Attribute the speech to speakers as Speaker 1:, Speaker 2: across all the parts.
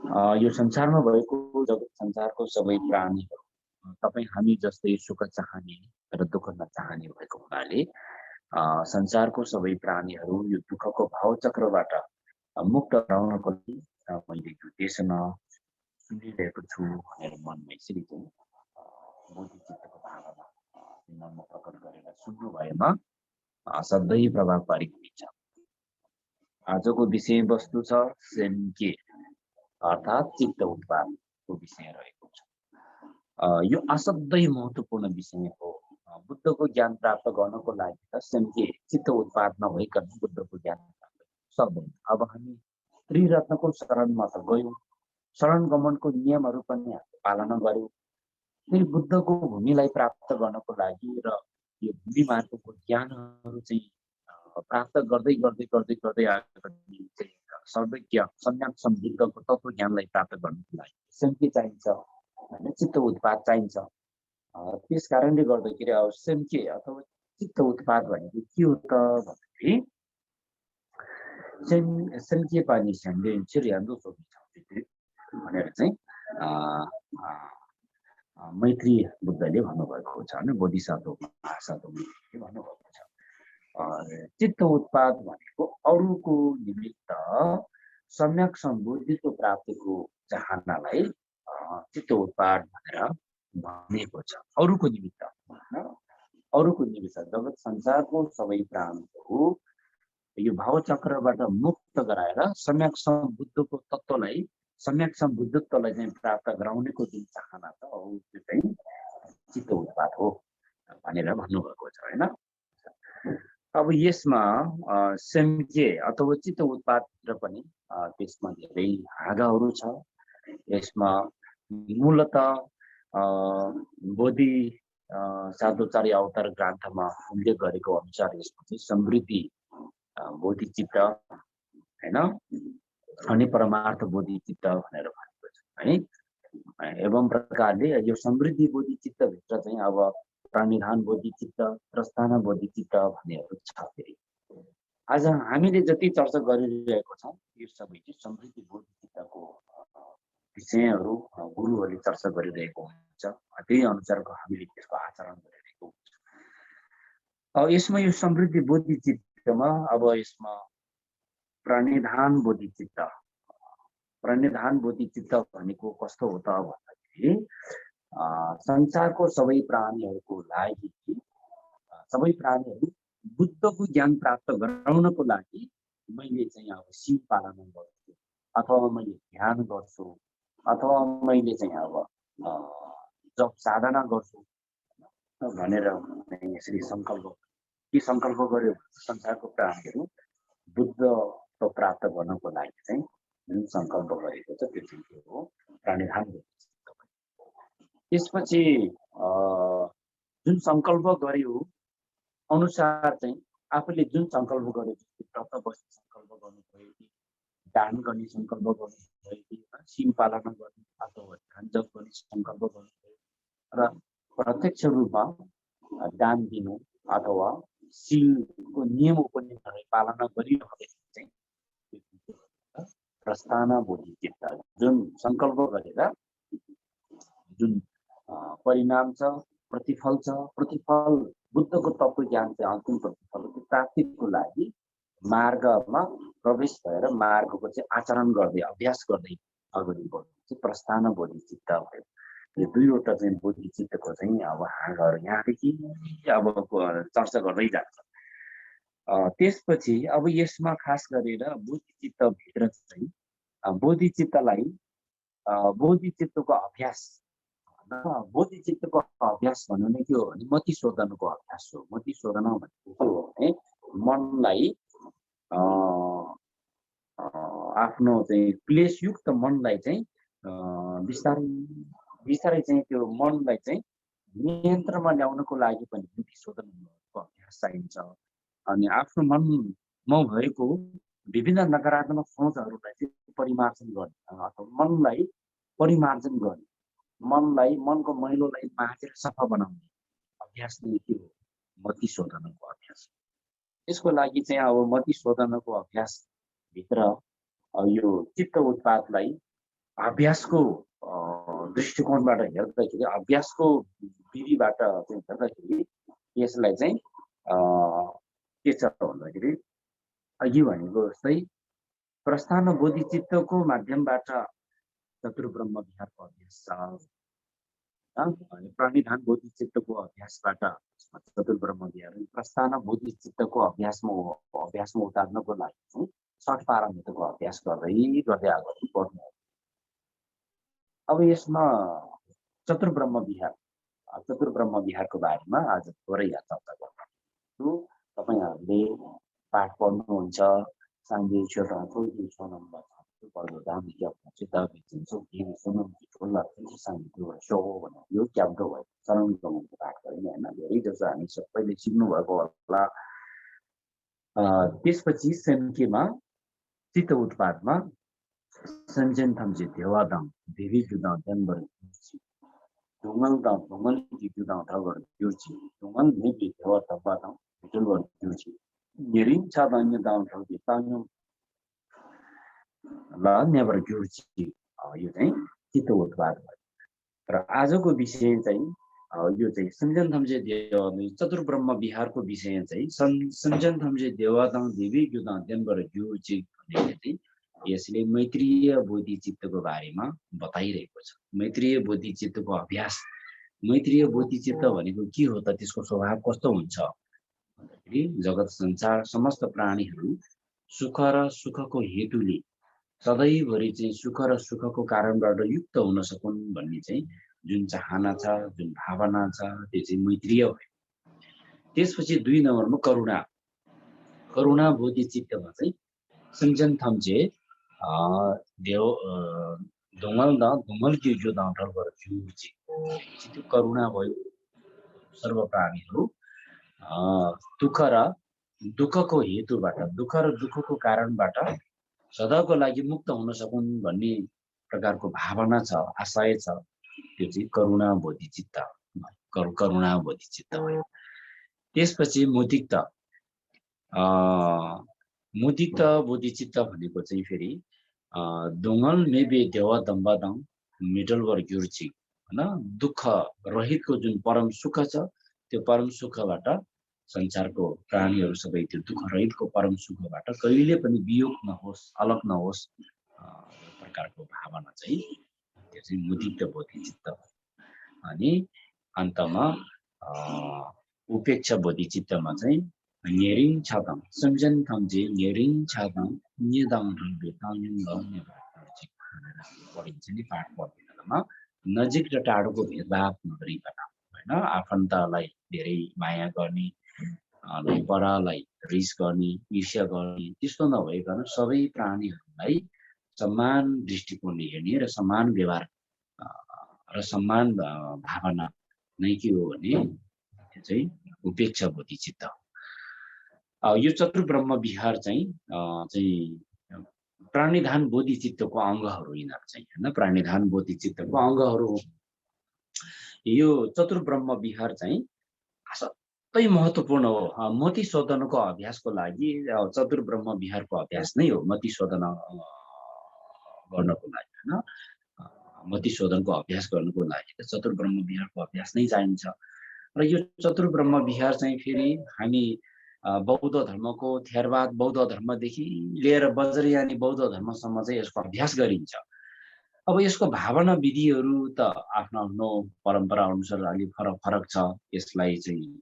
Speaker 1: यो संसारमा भएको जगत संसारको सबै प्राणीहरू तपाईँ हामी जस्तै सुख चाहने र दुःख नचाहने भएको हुनाले संसारको सबै प्राणीहरू यो दुःखको भावचक्रबाट मुक्त गराउनको लागि मैले यो देशमा सुनिरहेको छु भनेर मनमा यसरी चाहिँ बोधिचित्तको भावना मनमा प्रकट गरेर सुन्नु भएमा सधैँ प्रभावकारी हुनेछ। आजको विषयवस्तु छ सेन्के अर्थात् चित्त उत्पादको विषय रहेको छ। यो असाध्यै महत्त्वपूर्ण विषय हो। बुद्धको ज्ञान प्राप्त गर्नको लागि त सेन्के चित्त उत्पाद नभइकन बुद्धको ज्ञान प्राप्त सक्दैन। अब हामी त्रिरत्नको शरणमा त गयौँ, शरण गमनको नियमहरू पनि हामीले पालना गर्यौँ। फेरि बुद्धको भूमिलाई प्राप्त गर्नको लागि र यो भूमि मार्गको ज्ञानहरू चाहिँ प्राप्त गर्दै गर्दै गर्दै गर्दै आएपछि चाहिँ सर्वज्ञ सम्यक समृद्धको तत्त्व ज्ञानलाई प्राप्त गर्नको लागि सेन्के चाहिन्छ, होइन, चित्त उत्पाद चाहिन्छ। त्यस कारणले गर्दाखेरि अब सेन्के अथवा चित्त उत्पाद भनेको के हो त भन्दाखेरि सेन्के पानी स्यान्डे छिरिहाल्दो भनेर चाहिँ मैत्री बुद्धले भन्नुभएको छ, होइन, बोधिसत्व महासत्वले भन्नुभएको छ। चित्त उत्पाद भनेको अरूको निमित्त सम्यक सम्बुद्धिको प्राप्तिको चाहनालाई चित्त उत्पाद भनेर भनेको छ। अरूको निमित्त, अरूको निमित्त जगत संसारको सबै प्राणीहरू यो भावचक्रबाट मुक्त गराएर सम्यक सम्बुद्धको तत्त्वलाई, सम्यक सम्बुद्धत्वलाई चाहिँ प्राप्त गराउनेको जुन चाहना छ त्यो चाहिँ चित्त उत्पाद हो भनेर भन्नुभएको छ, होइन। अब यसमा सेन्के अथवा चित्त उत्पादभित्र पनि त्यसमा धेरै भागहरू छ। यसमा मूलत बोधि साधुचार्य अवतार ग्रन्थमा उल्लेख गरेको अनुसार यसमा चाहिँ समृद्धि बोधिचित्त, होइन, अनि परमार्थ बोधिचित्त भनेर भनेको छ, है। एवं प्रकारले यो समृद्धि बोधिचित्तभित्र चाहिँ अब प्राणिधान बोधिचित्त, प्रस्थान बोधिचित्त भन्नेहरू छ। फेरि आज हामीले जति चर्चा गरिरहेको छौँ यो सबै चाहिँ समृद्धि बोधिचित्तको विषयहरू गुरुहरूले चर्चा गरिरहेको हुन्छ। त्यही अनुसारको हामीले त्यसको आचरण गरिरहेको हुन्छ। यसमा यो समृद्धि बोधिचित्तमा अब यसमा प्रणिधान बोधिचित्त, प्रणिधान बोधिचित्त भनेको कस्तो हो त भन्दाखेरि संसारको सबै प्राणीहरूको लागि, सबै प्राणीहरू बुद्धको ज्ञान प्राप्त गराउनको लागि मैले चाहिँ अब शिव पालना गर्छु, अथवा मैले ध्यान गर्छु, अथवा मैले चाहिँ अब जप साधना गर्छु भनेर यसरी सङ्कल्प, के सङ्कल्प गर्यो संसारको प्राणीहरू बुद्ध प्राप्त गर्नको लागि चाहिँ जुन सङ्कल्प गरेको छ त्यो चाहिँ के हो, प्राणिधान। त्यसपछि जुन सङ्कल्प गर्यो अनुसार चाहिँ आफूले जुन सङ्कल्प गरेको व्रत बस्ने सङ्कल्प गर्नुभयो कि दान गर्ने सङ्कल्प गर्नुभयो कि शिव पालना गर्ने अथवा ध्यान जप गर्ने सङ्कल्प गर्नुभयो र प्रत्यक्ष रूपमा दान दिनु अथवा शिवको नियम उपनियमहरू पालना गरिरहेको चाहिँ प्रस्थान बोधिचित्त, जुन सङ्कल्प गरेर जुन परिणाम छ, प्रतिफल छ, प्रतिफल बुद्धको तत्त्व ज्ञान चाहिँ अन्तिम प्रतिफलको प्राप्तिको लागि मार्गमा प्रवेश भएर मार्गको चाहिँ आचरण गर्दै अभ्यास गर्दै अगाडि बढ्नु चाहिँ प्रस्थान बोधिचित्त भयो। यो दुईवटा चाहिँ बोधिचित्तको चाहिँ अब हाँगहरू यहाँदेखि अब चर्चा गर्दै जान्छ। त्यसपछि अब यसमा खास गरेर बोधिचित्तभित्र चाहिँ बोधिचित्तलाई बोधिचित्तको अभ्यास, बोधिचित्तको अभ्यास भन्नु नै के हो भने मति शोधनको अभ्यास हो। मति शोधन भनेको के हो भने मनलाई आफ्नो चाहिँ क्लेशयुक्त मनलाई चाहिँ बिस्तारै बिस्तारै चाहिँ त्यो मनलाई चाहिँ नियन्त्रणमा ल्याउनको लागि पनि बुद्धि शोधनको अभ्यास चाहिन्छ। अनि आफ्नो मनमा भएको विभिन्न नकारात्मक सोचहरूलाई चाहिँ परिमार्जन गर्ने अथवा मनलाई परिमार्जन गर्ने, मनलाई, मनको मैलोलाई माझेर सफा बनाउने अभ्यास नै के हो, मति शोधनको अभ्यास। यसको लागि चाहिँ अब मति शोधनको अभ्यासभित्र यो चित्त उत्पादलाई अभ्यासको दृष्टिकोणबाट हेर्दाखेरि अभ्यासको विधिबाट चाहिँ हेर्दाखेरि यसलाई चाहिँ के छ भन्दाखेरि अघि भनेको जस्तै प्रस्थान बोधिचित्तको माध्यमबाट चतुर्ब्रह्म विहारको अभ्यास छ, अनि प्रणिधान बोधिचित्तको अभ्यासबाट चतुर्ब्रह्म विहार, प्रस्थान बोधिचित्तको अभ्यासमा उतार्नको लागि चाहिँ 60 पारमिताको अभ्यास गर्दै गर्दै अगाडि बढ्नु। अब यसमा चतुर्ब्रह्म विहारको बारेमा आज थोरै चर्चा गर्छु। तपाईहरुले पाठ पढ्नुहुन्छ, सांगे छोराको नम्बर पढ्नु दामी क्या भन्छ दामी दिन्छ के सुन्नु ठुला सांगे शो भन्ने यो क्याप्टो भयो चरण गमनको पाठ गरिने हैन, धेरै जसो हामी सबैले सिक्नु भएको होला। त्यसपछि सेन्केमा चित्त उत्पादमा सञ्जन थम्जे देवादाम देवी जुदा जनबर ढुङ्गल दा ढुङ्गल की जुदा थवर जुर्ची ढुङ्गल ने भी देवा तबादाम जुलवर जुर्ची निरिन छादान्य दाम थौदी तान्यम ला नेभर जुर्ची। यो चाहिँ चित्त उत्पाद भयो। र आजको विषय चाहिँ यो चाहिँ सञ्जन थम्जे देवा चतुर्ब्रह्म विहारको विषय चाहिँ सञ्जन थम्जे देवादाम देवी जुदा जनबर जुर्ची भन्ने चाहिँ यसले मैत्रीय बोधिचित्तको बारेमा बताइरहेको छ। मैत्रीय बोधिचित्तको अभ्यास, मैत्रीय बोधिचित्त भनेको के हो त, त्यसको स्वभाव कस्तो हुन्छ भन्दाखेरि जगत संसार समस्त प्राणीहरू सुख र सुखको हेतुले सधैँभरि चाहिँ सुख र सुखको कारणबाट युक्त हुन सकुन् भन्ने चाहिँ जुन चाहना छ, जुन भावना छ, त्यो चाहिँ मैत्रीय हो। त्यसपछि 2 नम्बरमा करुणा बोधिचित्तमा चाहिँ सञ्जन थम्जे धुमल की जो दाँठलबाट जुर्ची त्यो करुणा भयो। सर्व प्राणीहरू दुःख र दुःखको हेतुबाट, दुःख र दुःखको कारणबाट सदाको लागि मुक्त हुन सकुन् भन्ने प्रकारको भावना छ, आशय छ, त्यो चाहिँ करुणा बोधिचित्त भयो। त्यसपछि मुदिक्त बोधिचित्त भनेको चाहिँ फेरि दुङ्गल मेबे देवा दम्बादम मिडलवर जुर्ची हैन, दुःख रहितको जुन परम सुख छ त्यो परम सुखबाट संसारको प्राणीहरू सबै त्यो दुःख रहितको परम सुखबाट कहिले पनि वियोग नहोस्, अलग नहोस् प्रकारको भावना चाहिँ त्यो चाहिँ मुदिक्त बोधिचित्त। अनि अन्तमा उपेक्षा बोधिचित्तमा चाहिँ नेरिङ छादाङ सञ्जन थम्जे नेरिङ छादाङ निदाङ बेताङ पढिन्छ नि पाठ पढ्दैमा नजिक र टाढोको भेदभाव नगरिकन हैन, आफन्तलाई धेरै माया गर्ने, परालाई रिस गर्ने, ईर्ष्या गर्ने त्यस्तो नभइकन सबै प्राणीहरूलाई समान दृष्टिकोणले हेर्ने र समान व्यवहार र समान भावना नै के हो भने त्यो चाहिँ उपेक्षा बोधिचित्त। यो चतुर्ब्रह्म विहार चाहिँ प्राणिधान बोधिचित्तको अङ्गहरू यिनीहरू चाहिँ हैन, प्राणिधान बोधिचित्तको अङ्गहरू हो। यो चतुर्ब्रह्म विहार चाहिँ सबै महत्त्वपूर्ण हो। मति शोधनको अभ्यासको लागि चतुर्ब्रह्म विहारको अभ्यास नै हो, मति शोधन गर्नको लागि हैन, मति शोधनको अभ्यास गर्नको लागि चतुर्ब्रह्म विहारको अभ्यास नै चाहिन्छ। र यो चतुर्ब्रह्म विहार चाहिँ फेरि हामी बौद्ध धर्मको थेरवाद बौद्ध धर्मदेखि लिएर वज्रयानी बौद्ध धर्मसम्म चाहिँ यसको अभ्यास गरिन्छ। अब यसको भावना विधिहरू त आफ्नो आफ्नो परम्परा अनुसार अलिक फरक छ, यसलाई चाहिँ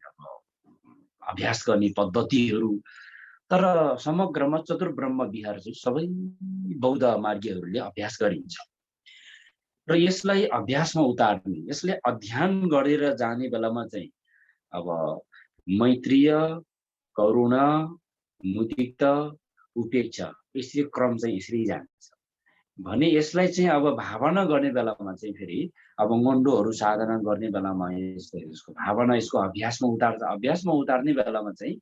Speaker 1: अभ्यास गर्ने पद्धतिहरू, तर समग्रमा चतुर्ब्रह्म विहार चाहिँ सबै बौद्ध मार्गीहरूले अभ्यास गरिन्छ। र यसलाई अभ्यासमा उतार्ने, यसले अध्ययन गरेर जाने बेलामा चाहिँ अब मैत्रीय, करुणा, मुदिक्त, उपेक्षा यसरी क्रम चाहिँ यसरी जान्छ भने यसलाई चाहिँ अब भावना गर्ने बेलामा चाहिँ फेरि अब मण्डोहरू साधना गर्ने बेलामा यसको भावना यसको अभ्यासमा उतार्ने बेलामा चाहिँ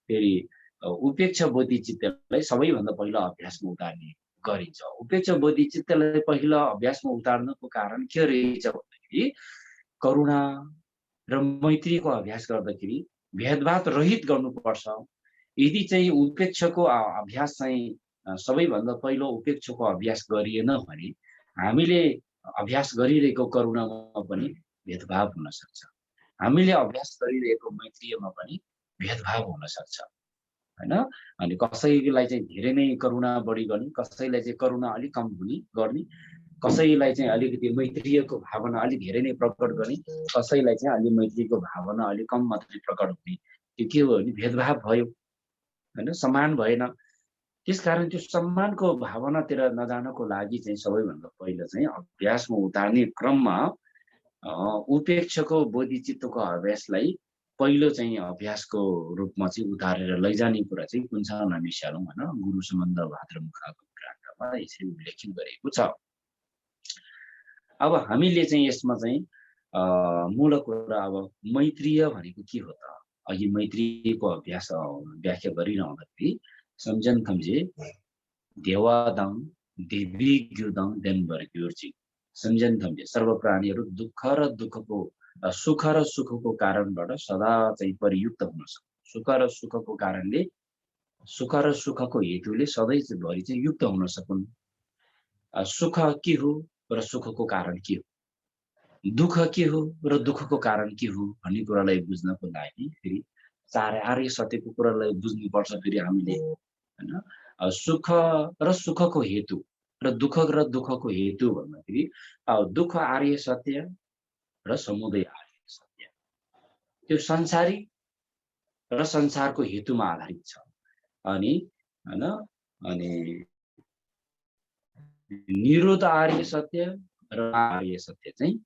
Speaker 1: फेरि उपेक्षा बोधिचित्तलाई सबैभन्दा पहिला अभ्यासमा उतार्ने गरिन्छ। उपेक्षा बोधिचित्तलाई पहिला अभ्यासमा उतार्नको कारण के रहेछ भन्दाखेरि करुणा र मैत्रीको अभ्यास गर्दाखेरि भेदभाव रहित गर्नुपर्छ। यदि चाहिँ उपेक्षाको अभ्यास चाहिँ सबैभन्दा पहिलो उपेक्षाको अभ्यास गरिएन भने हामीले अभ्यास गरिरहेको करुणामा पनि भेदभाव हुन सक्छ, हामीले अभ्यास गरिरहेको मैत्रीमा पनि भेदभाव हुन सक्छ हैन। अनि कसैलाई चाहिँ धेरै नै करुणा बढी गर्ने, कसैलाई चाहिँ करुणा अलिक कम हुने गर्ने, कसैलाई चाहिँ अलिकति मैत्रीको भावना अलिक धेरै नै प्रकट गर्ने, कसैलाई चाहिँ अलि मैत्रीको भावना अलिक कम मात्रै प्रकट हुने। त्यो के हो भने भेदभाव भयो हैन, समान भएन। त्यसकारण त्यो सम्मानको भावनातिर नजानको लागि चाहिँ सबैभन्दा पहिला चाहिँ अभ्यासमा उतार्ने क्रममा उपेक्षको बोधिचित्तको अभ्यासलाई पहिलो चाहिँ अभ्यासको रूपमा चाहिँ उतारेर लैजाने कुरा चाहिँ कुञ्च नमिसालौँ हैन, गुरु सम्बन्ध भाद्रमुखको ग्रन्थमा यसरी उल्लेखित गरेको छ। अब हामीले चाहिँ यसमा चाहिँ मूल कुरा अब मैत्रीय भनेको के हो त? अघि मैत्रीको अभ्यास व्याख्या गरिरहँदाखेरि सम्झन थम्जे देवादङ देवीग्युदङ देनबर्ग्युर्जी सम्झन थम्जे सर्व प्राणीहरू दुःख र दुःखको सुख र सुखको कारणबाट सदा चाहिँ परियुक्त हुन सक्छ। सुख र सुखको कारणले सुख र सुखको हेतुले सधैँभरि चाहिँ युक्त हुन सकुन्। सुख के हो र सुखको कारण के हो, दुःख के हो र दुःखको कारण के हो भन्ने कुरालाई बुझ्नको लागि फेरि चार आर्य सत्यको कुरालाई बुझ्नुपर्छ फेरि हामीले हैन। सुख र सुखको हेतु र दुःखको हेतु भन्दाखेरि दुःख आर्य सत्य र समुदय आर्य सत्य, त्यो संसारी र संसारको हेतुमा आधारित छ। अनि हैन, अनि निरोध आर्य सत्य र आर्य सत्य चाहिँ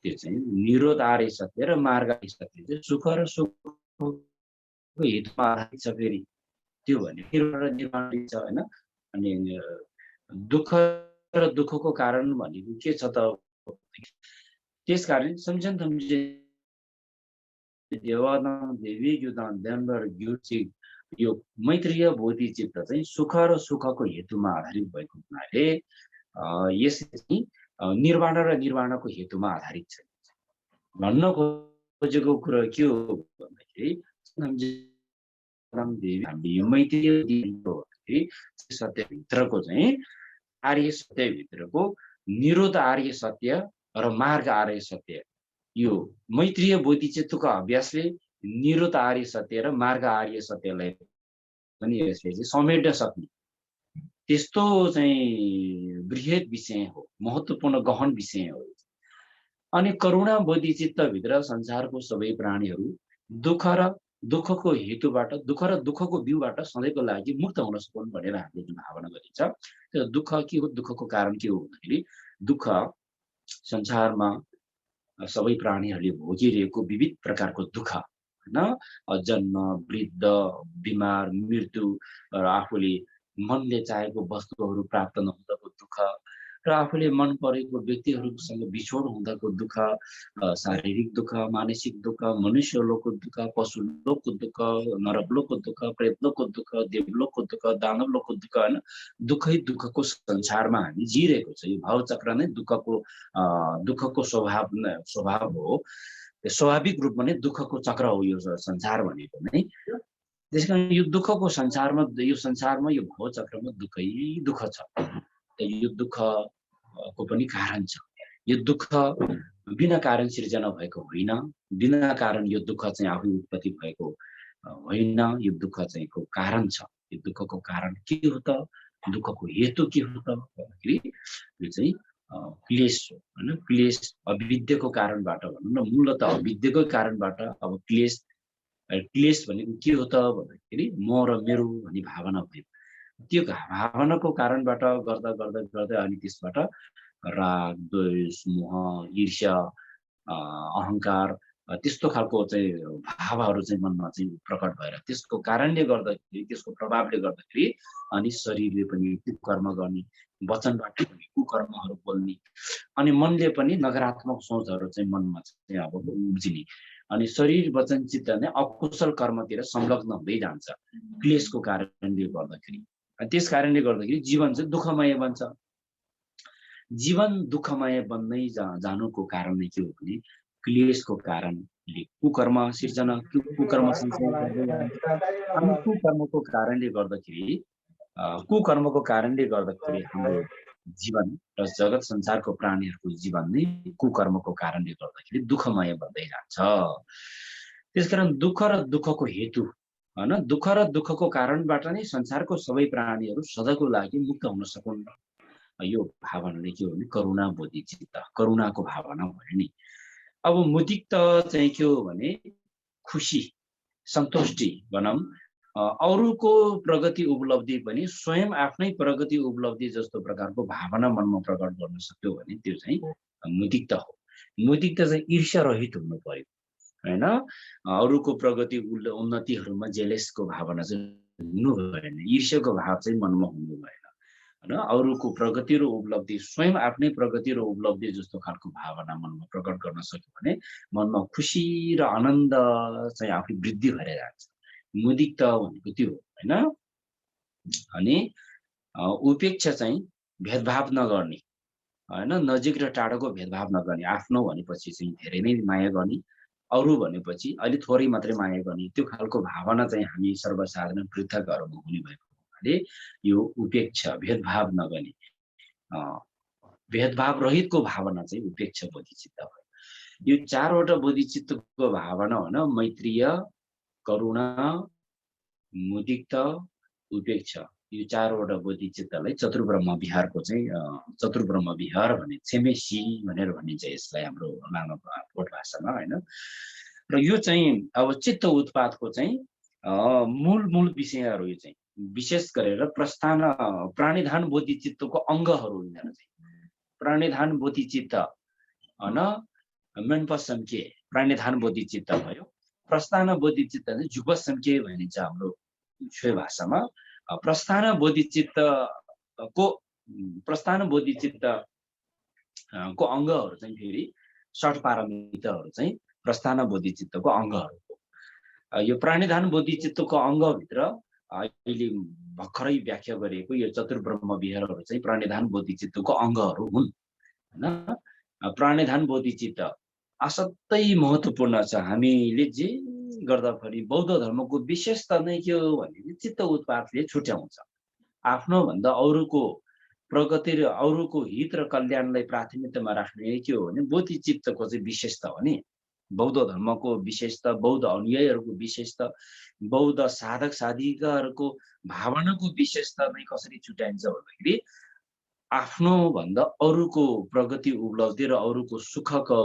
Speaker 1: त्यो चाहिँ निरोध आर्य सत्य र मार्ग आर्य सत्य चाहिँ सुख र सुखको हेतुमा आधारित छ। फेरि त्यो भने निर्माण छ हैन। अनि दुःख र दुःखको कारण भनेको के छ त? त्यसकारण सम्झन थम्जे देवादङ देवीग्युदङ देनबर्ग्युर्जी यो मैत्रीय बोधिचित्त चाहिँ सुख र सुखको हेतुमा आधारित भएको हुनाले यसले चाहिँ निर्वाण र निर्वाणको हेतुमा आधारित छ। भन्न खोजेको कुरा के हो भन्दाखेरि मैत्रीय सत्यभित्रको चाहिँ आर्य सत्यभित्रको निरोध आर्य सत्य र मार्ग आर्य सत्य, यो मैत्रीय बोधिचित्तको अभ्यासले निरोध आर्य सत्य र मार्ग आर्य सत्यलाई पनि यसले चाहिँ समेट्न सक्ने त्यस्तो चाहिँ बृहत विषय हो, महत्त्वपूर्ण गहन विषय हो। अनि करुणा बोधिचित्तभित्र संसारको सबै प्राणीहरू दुःख र दुःखको हेतुबाट, दुःख र दुःखको बिउबाट सधैँको लागि मुक्त हुन सकुन् भनेर हामीले जुन भावना गरिन्छ। त्यो दुःख के हो, दुःखको कारण के हो भन्दाखेरि दुःख संसारमा सबै प्राणीहरूले भोगिरहेको विविध प्रकारको दुःख हैन, जन्म, वृद्ध, बिमार, मृत्यु र आफूले मनले चाहेको वस्तुहरू प्राप्त नहुँदाको दुःख र आफूले मन परेको व्यक्तिहरूसँग बिछोड हुँदाको दुःख, शारीरिक दुःख, मानसिक दुःख, मनुष्य लोकको दुःख, पशु लोकको दुःख, नरक लोकको दुःख, प्रेत लोकको दुःख, देवलोकको दुःख, दानव लोकको दुःख हैन। दुःखै दुःखको संसारमा हामी जिरहेको छ। यो भावचक्र नै दुःखको स्वभाव हो। स्वाभाविक रूपमा नै दुःखको चक्र हो यो संसार भनेको नै। त्यसकारण यो दुःखको संसारमा, यो संसारमा, यो भावचक्रमा दुःखै दुःख छ। यो दुःखको पनि कारण छ। यो दुःख बिना कारण सिर्जना भएको होइन, बिना कारण यो दुःख चाहिँ आफै उत्पत्ति भएको होइन। यो दुःख चाहिँ को कारण छ। यो दुःखको कारण के हो त, दुःखको हेतु के हो त भन्दाखेरि यो चाहिँ क्लेश हो हैन। क्लेश अविद्याको कारणबाट भनौँ न, मूलतः अविद्याकै कारणबाट अब क्लेश भनेको के हो त भन्दाखेरि म र मेरो भन्ने भावना भयो। त्यो भावनाको कारणबाट गर्दा गर्दा गर्दै अनि त्यसबाट राग, द्वेष, मोह, ईर्ष्या, अहङ्कार त्यस्तो खालको चाहिँ भावहरू चाहिँ मनमा चाहिँ प्रकट भएर त्यसको कारणले गर्दाखेरि, त्यसको प्रभावले गर्दाखेरि अनि शरीरले पनि कुकर्म गर्ने, वचनबाट पनि कुकर्महरू बोल्ने, अनि मनले पनि नकारात्मक सोचहरू चाहिँ मनमा चाहिँ अब उब्जिने, अनि शरीर वचन चित्त नै अकुशल कर्मतिर संलग्न हुँदै जान्छ क्लेशको कारणले गर्दाखेरि। त्यस कारणले गर्दाखेरि जीवन चाहिँ दुःखमय बन्छ। जीवन दुःखमय बन्दै जानुको कारण नै के हो भने क्लेशको कारणले कुकर्म सिर्जना, कुकर्म कुकर्मको कारणले गर्दाखेरि हाम्रो जीवन र जगत संसारको प्राणीहरूको जीवन नै कुकर्मको कारणले गर्दाखेरि दुःखमय बन्दै जान्छ। त्यसकारण दुःख र दुःखको हेतु हैन, दुःख र दुःखको कारणबाट नै संसारको सबै प्राणीहरू सदाको लागि मुक्त हुन सकुन्। यो भावनाले के हो भने करुणा बोधिचित्त, करुणाको भावना भयो नि। अब मुदिक्त चाहिँ के हो भने खुसी, सन्तुष्टि भनौँ, अरूको प्रगति उपलब्धि पनि स्वयं आफ्नै प्रगति उपलब्धि जस्तो प्रकारको भावना मनमा प्रकट गर्न सक्यो भने त्यो चाहिँ मुदिक्त हो। मुदिक्त चाहिँ ईर्ष्या रहित हुनु पर्यो हैन। अरूको प्रगति उन्नतिहरूमा जेलेसको भावना चाहिँ हुनु भएन, ईर्ष्याको भाव चाहिँ मनमा हुनु भएन हैन। अरूको प्रगति र उपलब्धि स्वयं आफ्नै प्रगति र उपलब्धि जस्तो खालको भावना मनमा प्रकट गर्न सक्यो भने मनमा खुसी र आनन्द चाहिँ आफै वृद्धि भएर जान्छ। मुदिक्त भनेको त्यो हैन। अनि उपेक्षा चाहिँ भेदभाव नगर्ने हैन, नजिक र टाढोको भेदभाव नगर्ने, आफ्नो भनेपछि चाहिँ धेरै नै माया गर्ने, अरू भनेपछि अलि थोरै मात्रै माया गर्ने, त्यो खालको भावना चाहिँ हामी सर्वसाधारण पृथकहरूमा हुने भएको हुनाले यो उपेक्षा, भेदभाव नगर्ने, भेदभाव रहितको भावना चाहिँ उपेक्षा बोधिचित्त हो। यो चारवटा बोधिचित्तको भावना हो न, मैत्रीय, करुणा, मुदिक्त, उपेक्षा, यो चारवटा बोधिचित्तलाई चतुर्ब्रह्म विहारको चाहिँ चतुर्ब्रह्म विहार भने छेमेसी भनेर भनिन्छ यसलाई हाम्रो लामा भोट भाषामा हैन। र यो चाहिँ अब चित्त उत्पादको चाहिँ मूल विषयहरू यो चाहिँ विशेष गरेर प्रस्थान प्राणीधान बोधिचित्तको अङ्गहरू यिनीहरू चाहिँ प्राणीधान बोधिचित्त हैन, मेनपसम्के प्राणीधान बोधिचित्त भयो, प्रस्थान बोधिचित्त चाहिँ जुपसम्के भनिन्छ हाम्रो छुवे भाषामा। प्रस्थान बोधिचित्तको अङ्गहरू चाहिँ फेरि 60 पारमिताहरू चाहिँ प्रस्थान बोधिचित्तको अङ्गहरू हो। यो प्राणीधान बोधिचित्तको अङ्गभित्र अहिले भर्खरै व्याख्या गरेको यो चतुर्ब्रह्म विहारहरू चाहिँ प्राणीधान बोधिचित्तको अङ्गहरू हुन् हैन। प्राणीधान बोधिचित्त असाध्यै महत्त्वपूर्ण छ। हामीले जे गर्दा पनि बौद्ध धर्मको विशेषता नै के हो भने चित्त उत्पादले छुट्याउँछ। आफ्नो भन्दा अरूको प्रगति र अरूको हित र कल्याणलाई प्राथमिकतामा राख्ने के हो भने बोधिचित्तको चाहिँ विशेषता हो नि। बौद्ध धर्मको विशेषता, बौद्ध अनुयायीहरूको विशेषता, बौद्ध साधक साधिकाहरूको भावनाको विशेषता नै कसरी छुट्याइन्छ भन्दाखेरि आफ्नो भन्दा अरूको प्रगति उपलब्धि र अरूको सुखको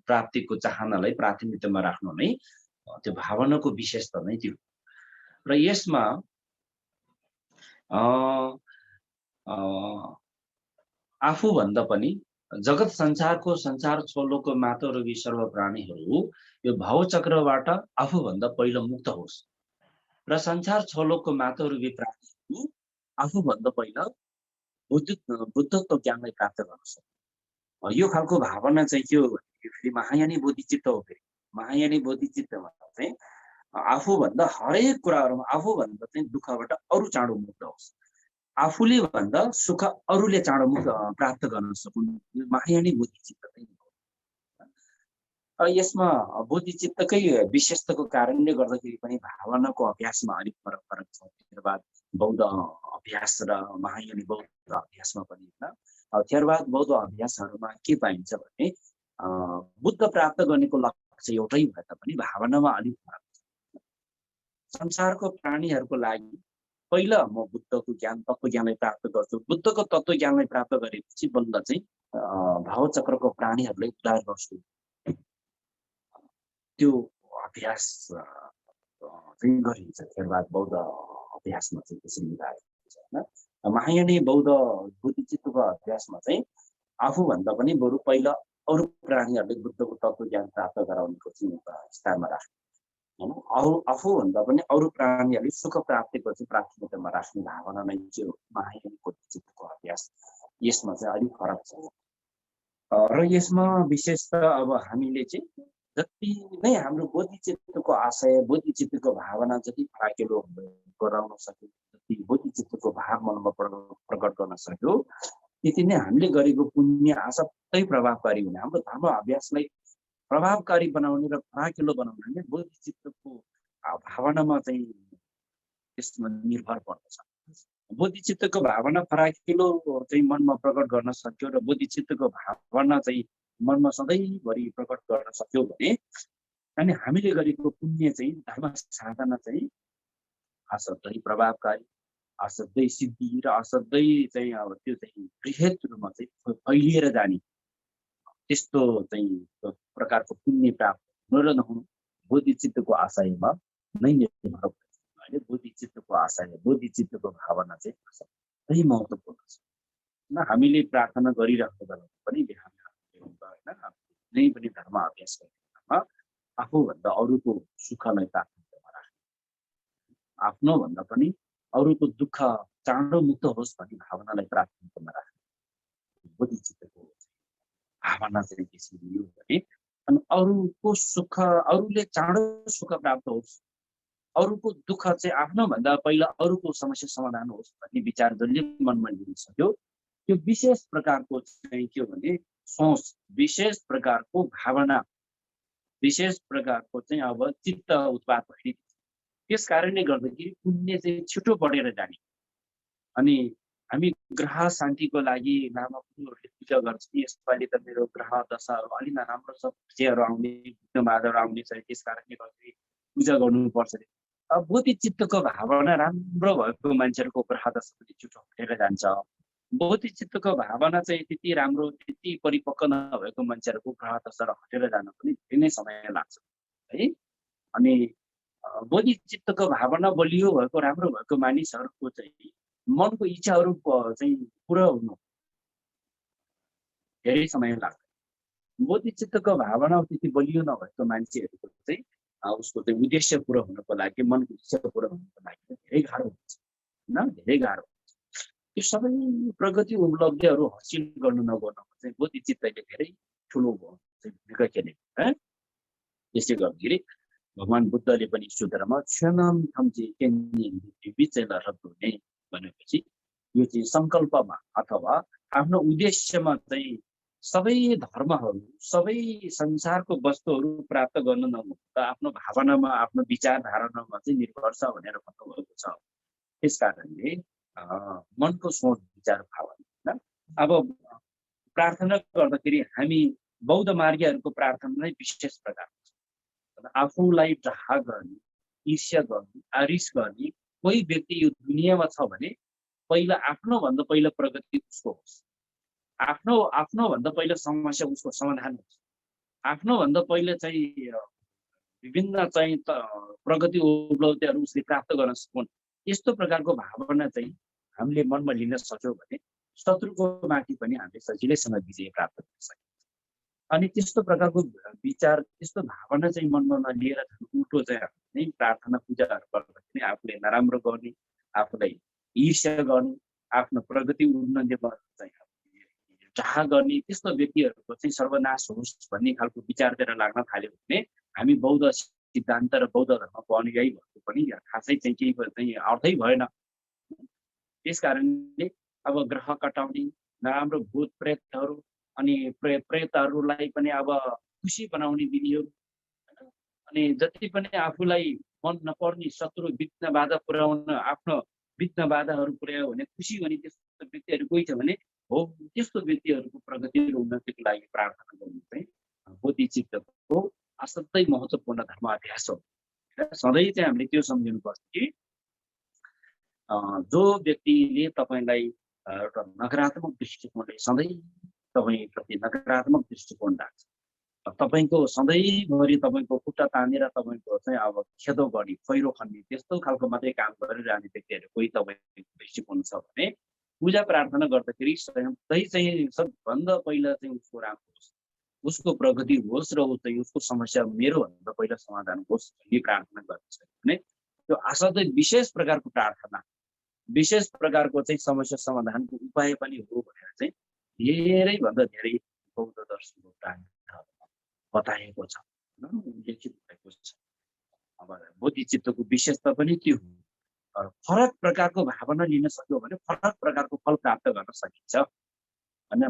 Speaker 1: प्राप्तिको चाहनालाई प्राथमिकतामा राख्नु नै त्यो भावनाको विशेषता नै त्यो। र यसमा आफूभन्दा पनि जगत संसारको संसार छोलोको मातोरुवी सर्व प्राणीहरू यो भावचक्रबाट आफूभन्दा पहिलो मुक्त होस् र संसार छोलोको मातोरुवी प्राणीहरू आफूभन्दा पहिला बुद्धत्व ज्ञानलाई प्राप्त गर्न सक्छ। यो खालको भावना चाहिँ के हो भने फेरि महायानी बोधिचित्त हो। फेरि महायानी बोधिचित्तमा चाहिँ आफूभन्दा हरेक कुराहरूमा आफूभन्दा चाहिँ दुःखबाट अरू चाँडो मुक्त होस्, आफूले भन्दा सुख अरूले चाँडो मुक्त प्राप्त गर्न सकुन्, यो महायानी बोधिचित्त चाहिँ हो। यसमा बोधिचित्तकै विशेषताको कारणले गर्दाखेरि पनि भावनाको अभ्यासमा अलिक फरक छ। थेरवाद बौद्ध अभ्यास र महायानी बौद्ध अभ्यासमा पनि होइन। थेरवाद बौद्ध अभ्यासहरूमा के पाइन्छ भने बुद्ध प्राप्त गर्नेको लक्ष्य एउटै भए तापनि भावनामा अलिक फरक छ। संसारको प्राणीहरूको लागि पहिला म बुद्धको ज्ञान तत्त्व ज्ञानलाई प्राप्त गर्छु, बुद्धको तत्त्व ज्ञानलाई प्राप्त गरेपछि बल्ल चाहिँ भावचक्रको प्राणीहरूलाई उद्धार गर्छु, त्यो अभ्यास चाहिँ गरिन्छ। थेरवाद बौद्ध अभ्यासमा चाहिँ त्यसरी निभाइन्छ होइन। महायानी बौद्ध बोधिचित्तको अभ्यासमा चाहिँ आफूभन्दा पनि बरु पहिला अरू प्राणीहरूले बुद्धको तत्त्व ज्ञान प्राप्त गराउनेको चाहिँ स्थानमा राख्ने होइन। आफूभन्दा पनि अरू प्राणीहरूले सुख प्राप्तिको चाहिँ प्राथमिकतामा राख्ने भावना नै चाहिँ महायानी बोधिचित्तको अभ्यास। यसमा चाहिँ अलिक फरक छ र यसमा विशेष त अब हामीले चाहिँ जति नै हाम्रो बोधिचित्तको आशय, बोधिचित्तको भावना जति फराकिलो गराउन सक्यो, जति बोधिचित्तको भाव मनमा प्रकट गर्न सक्यो, त्यति नै हामीले गरेको पुण्य असाध्यै प्रभावकारी हुने। हाम्रो धर्म अभ्यासलाई प्रभावकारी बनाउने र फराकिलो बनाउन नै बोधिचित्तको भावनामा चाहिँ यसमा निर्भर पर्दछ। बोधिचित्तको भावना फराकिलो चाहिँ मनमा प्रकट गर्न सक्यो र बोधिचित्तको भावना चाहिँ मनमा सधैँभरि प्रकट गर्न सक्यो भने अनि हामीले गरेको पुण्य चाहिँ धर्म साधना चाहिँ असाध्यै प्रभावकारी, असाध्यै सिद्धि र असाध्यै चाहिँ अब त्यो चाहिँ बृहत् रूपमा चाहिँ फैलिएर जाने त्यस्तो चाहिँ प्रकारको पुण्य प्राप्त हुनु र नहुनु बोधिचित्तको आशयमा नै निर्भर हुन्छ। होइन, बोधिचित्तको आशय, बोधिचित्तको भावना चाहिँ असाध्यै महत्त्वपूर्ण छ। न हामीले प्रार्थना गरिरहेको बेलामा पनि बिहान होइन कुनै पनि धर्म अभ्यास गर्ने आफूभन्दा अरूको सुखलाई प्राथमिकतामा राख्ने, आफ्नोभन्दा पनि अरूको दुःख चाँडो मुक्त होस् भन्ने भावनालाई प्राथमिकतामा राख्ने बोधिचित्तको भावना चाहिँ त्यसरी हो भने अनि अरूको सुख, अरूले चाँडो सुख प्राप्त होस्, अरूको दुःख चाहिँ आफ्नोभन्दा पहिला अरूको समस्या समाधान होस् भन्ने विचार जसले मनमा लिन सक्यो त्यो विशेष प्रकारको चाहिँ के हो भने सोच, विशेष प्रकारको भावना, विशेष प्रकारको चाहिँ अब चित्त उत्पाद भइदिन्छ। त्यस कारणले गर्दाखेरि पुण्य चाहिँ छिटो बढेर जाने अनि हामी ग्रह शान्तिको लागि लामा गुरुहरूले पूजा गर्छौँ। यसपालि त मेरो ग्रह दशाहरू अलि नराम्रो छ, विजयहरू आउने, विघ्नबाधाहरू आउने छ, त्यस कारणले गर्दाखेरि पूजा गर्नुपर्छ। अब बोधिचित्तको भावना राम्रो भएको मान्छेहरूको ग्रह दशा पनि छिटो हटेर जान्छ। बोधिचित्तको भावना चाहिँ त्यति राम्रो, त्यति परिपक्व नभएको मान्छेहरूको ग्रह दशा हटेर जान पनि धेरै नै समय लाग्छ है। अनि बोधिचित्तको भावना बलियो भएको, राम्रो भएको मानिसहरूको चाहिँ मनको इच्छाहरू चाहिँ पुरा हुनु धेरै समय लाग्छ। बोधिचित्तको भावना त्यति बलियो नभएको मान्छेहरूको चाहिँ उसको चाहिँ उद्देश्य पुरा हुनको लागि, मनको इच्छा पुरा हुनको लागि धेरै गाह्रो हुन्छ होइन, धेरै गाह्रो हुन्छ। त्यो सबै प्रगति उपलब्धिहरू हासिल गर्नु नगर्नुमा चाहिँ बोधिचित्तले धेरै ठुलो भूमिका खेलेको है। त्यसै गर्दाखेरि भगवान् बुद्धले पनि सूत्रमा क्षणम थम्ची केन्नी विचेल रत्ने भनेपछि यो चाहिँ सङ्कल्पमा अथवा आफ्नो उद्देश्यमा चाहिँ सबै धर्महरू, सबै संसारको वस्तुहरू प्राप्त गर्न नहुँदा आफ्नो भावनामा, आफ्नो विचारधारणामा चाहिँ निर्भर छ भनेर भन्नुभएको छ। त्यस कारणले मनको सोच, विचार, भावना होइन। अब प्रार्थना गर्दाखेरि हामी बौद्ध मार्गीहरूको प्रार्थना नै विशेष प्रकारको छ। आफूलाई डाह गर्ने, ईर्ष्या गर्ने, आरिस गर्ने कोही व्यक्ति यो दुनियाँमा छ भने पहिला आफ्नोभन्दा पहिला प्रगति उसको होस्, आफ्नोभन्दा पहिला समस्या उसको समाधान होस्, आफ्नोभन्दा पहिला चाहिँ विभिन्न चाहिँ प्रगति उपलब्धिहरू उसले प्राप्त गर्न सकुन्। यस्तो प्रकारको भावना चाहिँ हामीले मनमा लिन सक्यौँ भने शत्रुको माथि पनि हामीले सजिलैसँग विजय प्राप्त गर्न सकिन्छ। अनि त्यस्तो प्रकारको विचार, त्यस्तो भावना चाहिँ मनमा नलिएर उल्टो चाहिँ प्रार्थना पूजाहरू गर्दाखेरि आफूले नराम्रो गर्ने, आफूलाई ईर्ष्या गर्ने, आफ्नो प्रगति उन्नतिमा चाहिँ चाह गर्ने त्यस्तो व्यक्तिहरूको चाहिँ सर्वनाश होस् भन्ने खालको विचारतिर लाग्न थाल्यो भने हामी बौद्ध सिद्धान्त र बौद्ध धर्मको अनुयायी भएको पनि खासै चाहिँ केही चाहिँ अर्थै भएन। त्यस कारणले अब ग्रह कटाउने, नराम्रो भूत प्रेतहरू अनि प्रेतहरूलाई पनि अब खुसी बनाउने विधिहरू अनि जति पनि आफूलाई मन नपर्ने शत्रु विघ्न बाधा पुर्याउन, आफ्नो विघ्न बाधाहरू पुर्यायो भने खुसी हुने त्यस्तो व्यक्तिहरू कोही छ भने हो, त्यस्तो व्यक्तिहरूको प्रगति र उन्नतिको लागि प्रार्थना गर्नु चाहिँ बोधिचित्तको असाध्यै महत्त्वपूर्ण धर्म अभ्यास हो। सधैँ चाहिँ हामीले त्यो सम्झिनुपर्छ कि जो व्यक्तिले तपाईँलाई एउटा नकारात्मक दृष्टिकोणले सधैँ तपाईँप्रति नकारात्मक दृष्टिकोण राख्छ, तपाईँको सधैँभरि तपाईँको खुट्टा तानेर तपाईँको चाहिँ अब खेदो गर्ने, खैरो खन्ने त्यस्तो खालको मात्रै काम गरिरहने व्यक्तिहरू कोही तपाईँको दृष्टिकोण छ भने पूजा प्रार्थना गर्दाखेरि सधैँ चाहिँ सबभन्दा पहिला चाहिँ उसको राम्रो होस्, उसको प्रगति होस् र उसको समस्या मेरोभन्दा पहिला समाधान होस् भन्ने प्रार्थना गर्छ भने त्यो असाध्यै विशेष प्रकारको प्रार्थना, विशेष प्रकारको चाहिँ समस्या समाधानको उपाय पनि हो भनेर चाहिँ धेरैभन्दा धेरै बौद्ध दर्शनको ग्रन्थहरूमा बताएको छ, उल्लेखित भएको छ। अब बोधिचित्तको विशेषता पनि त्यो हो। फरक प्रकारको भावना लिन सक्यो भने फरक प्रकारको फल प्राप्त गर्न सकिन्छ। होइन,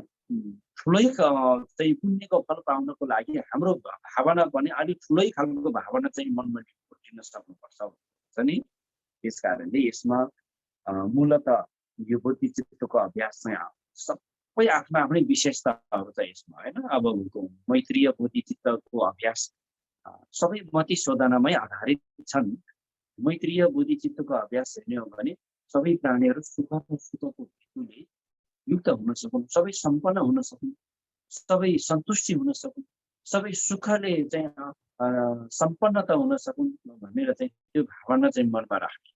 Speaker 1: ठुलै चाहिँ पुण्यको फल पाउनको लागि हाम्रो भावना पनि अलिक ठुलै खालको भावना चाहिँ मनमा लिन सक्नुपर्छ नि। त्यस कारणले यसमा मूलतः यो बोधिचित्तको अभ्यास चाहिँ सबै आफ्नो आफ्नै विशेषताहरू छ यसमा हैन। अब मैत्रीय बोधिचित्तको अभ्यास सबै मति शोधनामै आधारित छन्। मैत्रीय बोधिचित्तको अभ्यास हेर्ने हो भने सबै प्राणीहरू सुख र सुखको हेतुले युक्त हुन सकुन्, सबै सम्पन्न हुन सकुन्, सबै सन्तुष्टि हुन सकुन्, सबै सुखले चाहिँ सम्पन्नता हुन सकुन् भनेर चाहिँ त्यो भावना चाहिँ मनमा राख्ने।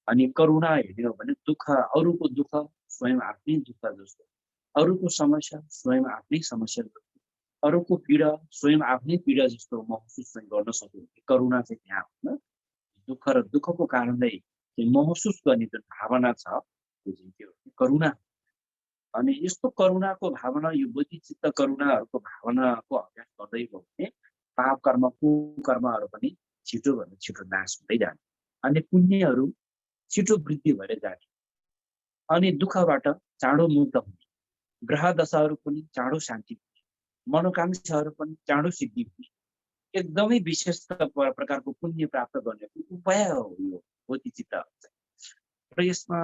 Speaker 1: अनि करुणा हेर्ने हो भने दुःख, अरूको दुःख स्वयं आफ्नै दुःख जस्तो, अरूको समस्या स्वयं आफ्नै समस्या जस्तो, अरूको पीडा स्वयं आफ्नै पीडा जस्तो महसुस चाहिँ गर्न सक्यो। करुणा चाहिँ त्यहाँ होइन। दुःख र दुःखको कारणले महसुस गर्ने जुन भावना छ त्यो चाहिँ के हो, करुणा। अनि यस्तो करुणाको भावना, यो बोधिचित्त करुणाहरूको भावनाको अभ्यास गर्दै गयो भने पाप कर्म कुकर्महरू पनि छिटोभन्दा छिटो नाश हुँदै जाने, अनि पुण्यहरू छिटो वृद्धि भएर जाने, अनि दुःखबाट चाँडो मुक्त हुने, ग्रह दशाहरू पनि चाँडो शान्ति हुने, मनोकांक्षाहरू पनि चाँडो सिद्धि हुने, एकदमै विशेष प्रकारको पुण्य प्राप्त गर्ने उपाय हो यो बोधिचित्त। र यसमा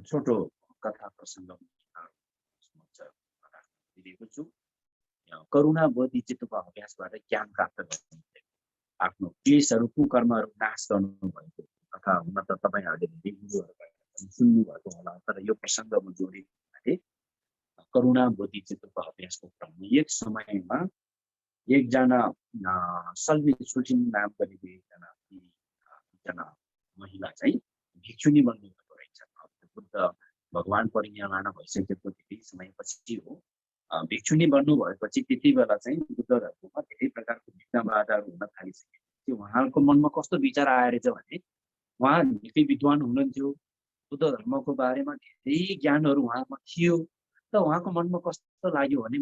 Speaker 1: छोटो कथा प्रसङ्ग दिएको छु। करुणा बोधिचित्तको अभ्यासबाट ज्ञान प्राप्त गर्नु, आफ्नो क्लेशहरू कुकर्महरू नाश गर्नु भएको कथा हुन त तपाईँहरूले सुन्नु भएको होला, तर यो प्रसङ्ग म जोडिदिँदाखेरि करुणा बोधिचित्तको अभ्यासको क्रममा एक समयमा एकजना सल्मी सुल्टिन नाम गरेको एकजना महिला चाहिँ भिक्षुनी बन्नु भएको रहेछ। बुद्ध भगवान परिनिर्वाण भइसकेको त्यति समयपछि हो भिक्षुनी बन्नु भएपछि त्यति बेला चाहिँ बुद्ध धर्ममा धेरै प्रकारको विघ्न बाधाहरू हुन थालिसके। त्यो उहाँको मनमा कस्तो विचार आएर चाहिँ भने उहाँ निकै विद्वान हुनुहुन्थ्यो, बुद्ध धर्मको बारेमा धेरै ज्ञानहरू उहाँमा थियो। त उहाँको मनमा कस्तो लाग्यो भने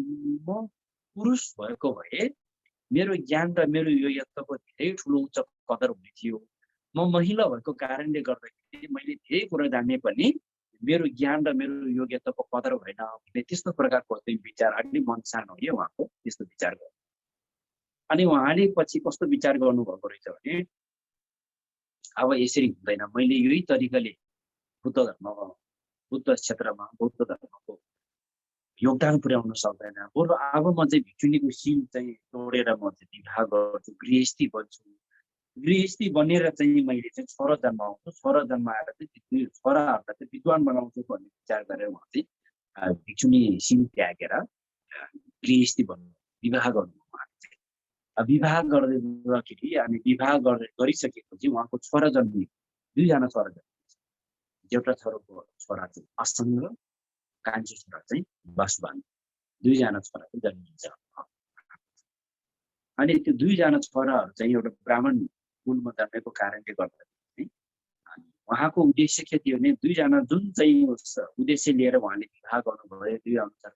Speaker 1: म पुरुष भएको भए मेरो ज्ञान र मेरो यो यत्नको धेरै ठुलो उच्च कदर हुने थियो। म महिला भएको कारणले गर्दाखेरि मैले धेरै कुरा जाने पनि मेरो ज्ञान र मेरो योग्यताको कदर भएन भन्ने त्यस्तो प्रकारको विचार, अलि मन सानो हो उहाँको त्यस्तो विचार गर्नु। अनि उहाँले पछि कस्तो विचार गर्नुभएको रहेछ भने अब यसरी हुँदैन, मैले यही तरिकाले बुद्ध धर्ममा, बुद्ध क्षेत्रमा, बौद्ध धर्मको योगदान पुर्याउन सक्दैन। बरु अब म चाहिँ भिक्षुनीको सिल चाहिँ तोडेर म चाहिँ विवाह गर्छु, गृहस्थी बन्छु। गृहस्थी बनेर चाहिँ मैले चाहिँ छोरा जन्माउँछु, छोरा जन्माएर चाहिँ छोराहरूलाई चाहिँ विद्वान बनाउँछु भन्ने विचार गरेर उहाँ चाहिँ भिक्षुनी सिल त्यागेर गृहस्थी बन्नु, विवाह गर्नु। विवाह गर्दाखेरि अनि विवाह गरिसकेपछि उहाँको छोरा जन्मियो, दुईजना छोरा जन्मिन्छ। एउटा छोरा चाहिँ असङ्ग, कान्छो छोरा चाहिँ वासुदेव, दुईजना छोरा चाहिँ जन्मिन्छ। अनि त्यो दुईजना छोराहरू चाहिँ एउटा ब्राह्मण कुलमा जन्मेको कारणले गर्दाखेरि उहाँको उद्देश्य के थियो भने दुईजना जुन चाहिँ उद्देश्य लिएर उहाँले विवाह गर्नुभयो दुई अनुसार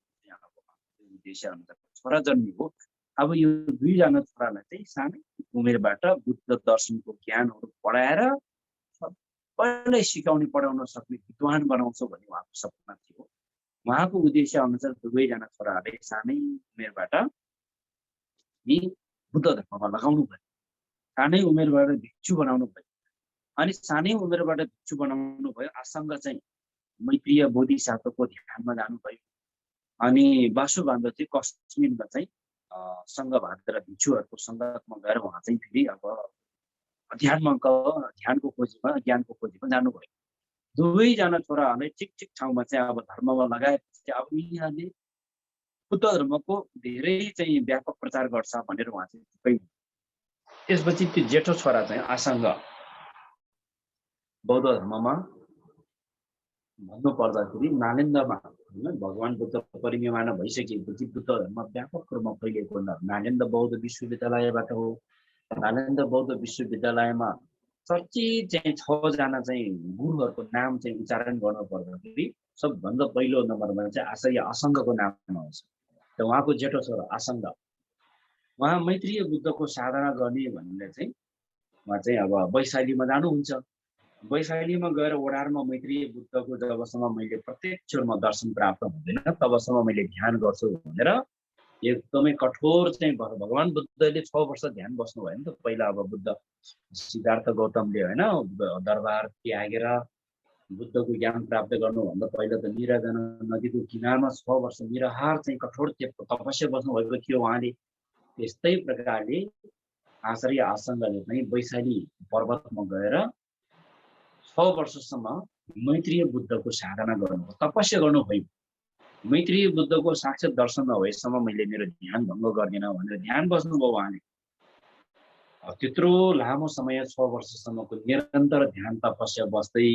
Speaker 1: उद्देश्य अनुसार छोरा जन्मियो। अब यो दुईजना छोरालाई चाहिँ सानै उमेरबाट बुद्ध दर्शनको ज्ञानहरू पढाएर सबैलाई सिकाउने पढाउन सक्ने विद्वान बनाउँछौ भन्ने उहाँको सपना थियो। उहाँको उद्देश्य अनुसार दुवैजना छोराहरूले सानै उमेरबाट बुद्ध धर्ममा लगाउनु भयो, सानै उमेरबाट भिक्षु बनाउनु भयो। अनि सानै उमेरबाट भिक्षु बनाउनु भयो, आसङ्ग चाहिँ मैत्रीय बोधिसत्वको ध्यानमा जानुभयो। अनि वासुदेव चाहिँ कश्मीरमा चाहिँ सङ्घ भिक्षुहरूको सङ्गतमा गएर उहाँ चाहिँ फेरि अब ध्यानको खोजीमा, ज्ञानको खोजीमा जानुभयो। दुवैजना छोराहरूले ठिक ठिक ठाउँमा चाहिँ अब धर्ममा लगाएपछि अब यिनीहरूले बुद्ध धर्मको धेरै चाहिँ व्यापक प्रचार गर्छ भनेर उहाँ चाहिँ थुकै। त्यसपछि त्यो जेठो छोरा चाहिँ आसङ्ग बौद्ध धर्ममा भन्नु पर्दाखेरि नालन्दामा भगवान बुद्ध परिनिर्वाण भइसकेपछि बुद्ध धर्म व्यापक रूपमा फैलिएको नालन्दा बौद्ध विश्वविद्यालयबाट हो। नालन्दा बौद्ध विश्वविद्यालयमा चर्चित चाहिँ 6 जना चाहिँ गुरुहरूको नाम चाहिँ उच्चारण गर्नु पर्दाखेरि सबभन्दा पहिलो नम्बरमा चाहिँ असङ्गको नाम आउँछ। त उहाँको जेठो छोरा असङ्ग उहाँ मैत्रीय बुद्धको साधना गर्ने भनेर चाहिँ उहाँ चाहिँ अब वैशालीमा जानुहुन्छ। वैशालीमा गएर ओडारमा मैत्रीय बुद्धको जबसम्म मैले प्रत्यक्ष रूपमा दर्शन प्राप्त हुँदैन तबसम्म मैले ध्यान गर्छु भनेर एकदमै कठोर चाहिँ भगवान बुद्धले 6 वर्ष ध्यान बस्नु भयो नि त पहिला। अब बुद्ध सिद्धार्थ गौतमले होइन दरबार त्यागेर बुद्धको ज्ञान प्राप्त गर्नुभन्दा पहिला त निराजना नदीको किनारमा 6 वर्ष निराहार चाहिँ कठोर तपस्या बस्नुभएको थियो उहाँले। त्यस्तै प्रकारले आचार्य आसङ्गले पनि वैशाली पर्वतमा गएर 6 वर्षसम्म मैत्रीय बुद्धको साधना गर्नुभयो, तपस्या गर्नुभयो। मैत्रीय बुद्धको साक्षात दर्शन नभएसम्म मैले मेरो ध्यान भङ्ग गर्दिनँ भनेर ध्यान बस्नुभयो उहाँले। त्यत्रो लामो समय 6 वर्षसम्मको निरन्तर ध्यान तपस्या बस्दै